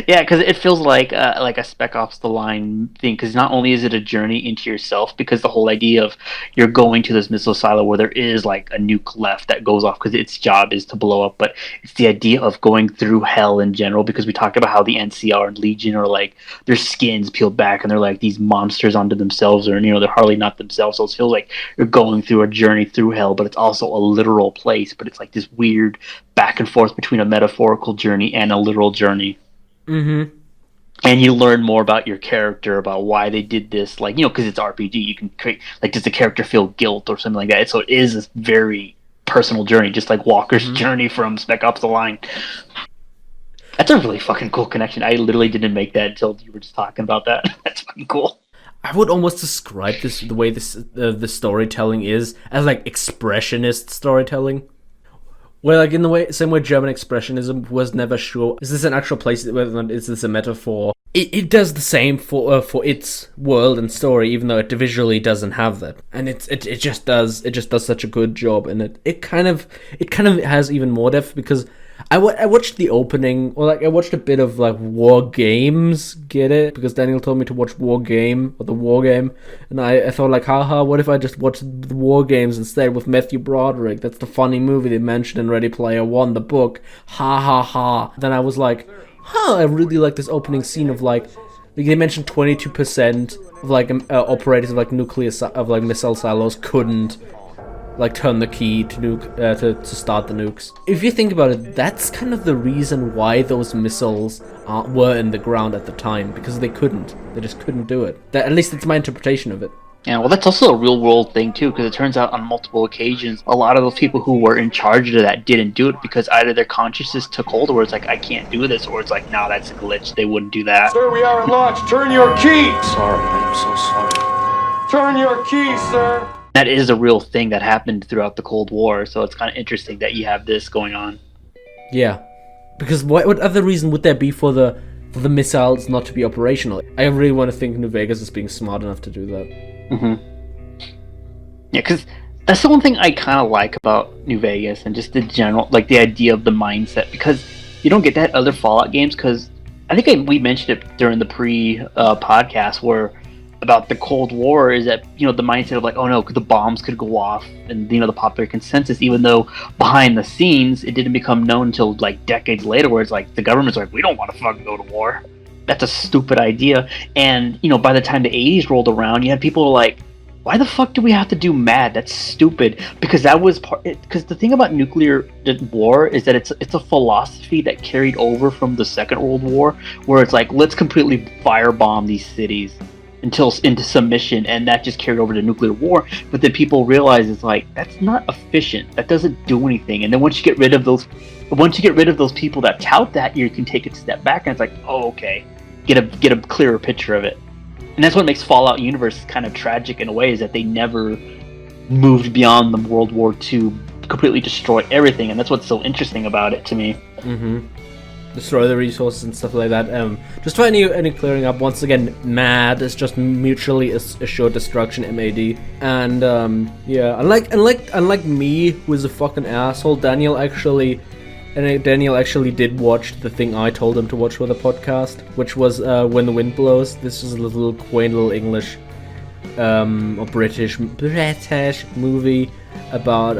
E: Yeah, because it feels like a Spec Ops: The Line thing. Because not only is it a journey into yourself, because the whole idea of you're going to this missile silo where there is like a nuke left that goes off because its job is to blow up, but it's the idea of going through hell in general. Because we talked about how the NCR and Legion are like their skins peeled back and they're like these monsters unto themselves, or they're hardly not themselves. So it feels like you're going through a journey through hell, but it's also a literal place. But it's like this weird back and forth between a metaphorical journey and a literal journey. Mm-hmm. And you learn more about your character, about why they did this, like, because it's RPG, you can create, like, does the character feel guilt or something like that? So it is this very personal journey, just like Walker's journey from Spec Ops: The Line. That's a really fucking cool connection. I literally didn't make that until you were just talking about that. That's fucking cool.
D: I would almost describe the way the storytelling is as like expressionist storytelling. Well, like in the same way German expressionism was never sure, is this an actual place, is this a metaphor? It does the same for its world and story, even though it visually doesn't have that, and it just does such a good job, and it kind of has even more depth, because I watched the opening, or like I watched a bit of like War Games, get it? Because Daniel told me to watch War Game, or the War Game, and I thought like, haha, what if I just watched the War Games instead with Matthew Broderick? That's the funny movie they mentioned in Ready Player One, the book, ha ha ha. Then I was like, I really like this opening scene of like they mentioned 22% of like operators of like missile silos couldn't like turn the key to nuke to start the nukes. If you think about it, that's kind of the reason why those missiles were in the ground at the time, because they just couldn't do it. At least that's my interpretation of it.
E: Yeah, well, that's also a real world thing too, because it turns out on multiple occasions, a lot of those people who were in charge of that didn't do it because either their consciousness took hold, or it's like, I can't do this, or it's like, no, that's a glitch, they wouldn't do that.
B: Sir, we are at launch. Turn your key.
H: Sorry, I'm so sorry.
B: Turn your key, sir.
E: That is a real thing that happened throughout the Cold War, so it's kind of interesting that you have this going on.
D: Yeah, because what other reason would there be for the missiles not to be operational? I really want to think New Vegas is being smart enough to do that.
E: Mm-hmm. Yeah, because that's the one thing I kind of like about New Vegas, and just the general, like the idea of the mindset, because you don't get that other Fallout games, because I think we mentioned it during the pre-podcast where about the Cold War is that, the mindset of like, oh no, the bombs could go off, and the popular consensus, even though behind the scenes it didn't become known until like decades later, where it's like the government's like, we don't want to fucking go to war. That's a stupid idea. And by the time the 80s rolled around, you had people like, why the fuck do we have to do MAD? That's stupid. Because that was because the thing about nuclear war is that it's a philosophy that carried over from the Second World War, where it's like, let's completely firebomb these cities into submission, and that just carried over to nuclear war. But then people realize it's like, that's not efficient, that doesn't do anything. And then once you get rid of those people that tout that, you can take a step back and it's like, oh, okay, get a clearer picture of it. And that's what makes Fallout universe kind of tragic in a way, is that they never moved beyond the World War II, completely destroy everything, and that's what's so interesting about it to me.
D: Mm-hmm. destroy the resources and stuff like that. Just for any clearing up, once again, MAD is just mutually assured destruction, MAD. And yeah, unlike me, who is a fucking asshole, Daniel actually did watch the thing I told him to watch for the podcast, which was When the Wind Blows. This is a little quaint little English or British movie about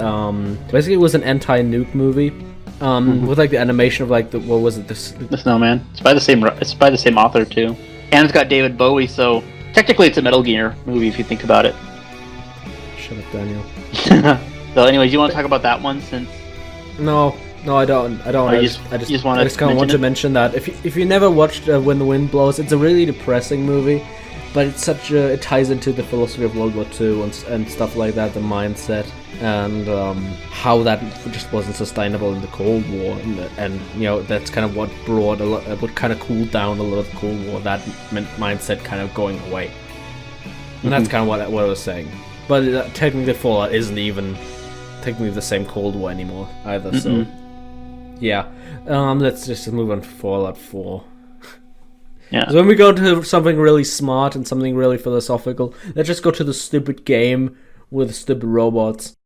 D: basically it was an anti-nuke movie. With like the animation of like what was it?
E: The Snowman. It's by the same author too, and it's got David Bowie. So technically, it's a Metal Gear movie if you think about it.
D: Shut up, Daniel.
E: So, anyways, you want to talk about that one since?
D: No, I don't. I just kind of want to mention that if you never watched When the Wind Blows, it's a really depressing movie, but it's it ties into the philosophy of World War II and stuff like that, the mindset. And how that just wasn't sustainable in the Cold War, and you know that's kind of what brought what kind of cooled down a lot of the Cold War. That mindset kind of going away, and that's kind of what I was saying. But technically, Fallout isn't even technically the same Cold War anymore either. So yeah, let's just move on to Fallout 4.
E: Yeah.
D: So when we go to something really smart and something really philosophical, let's just go to the stupid game with stupid robots.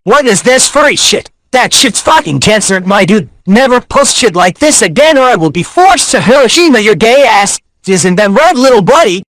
J: What is this furry shit? That shit's fucking cancer, my dude. Never post shit like this again or I will be forced to Hiroshima your gay ass. Isn't that right, little buddy?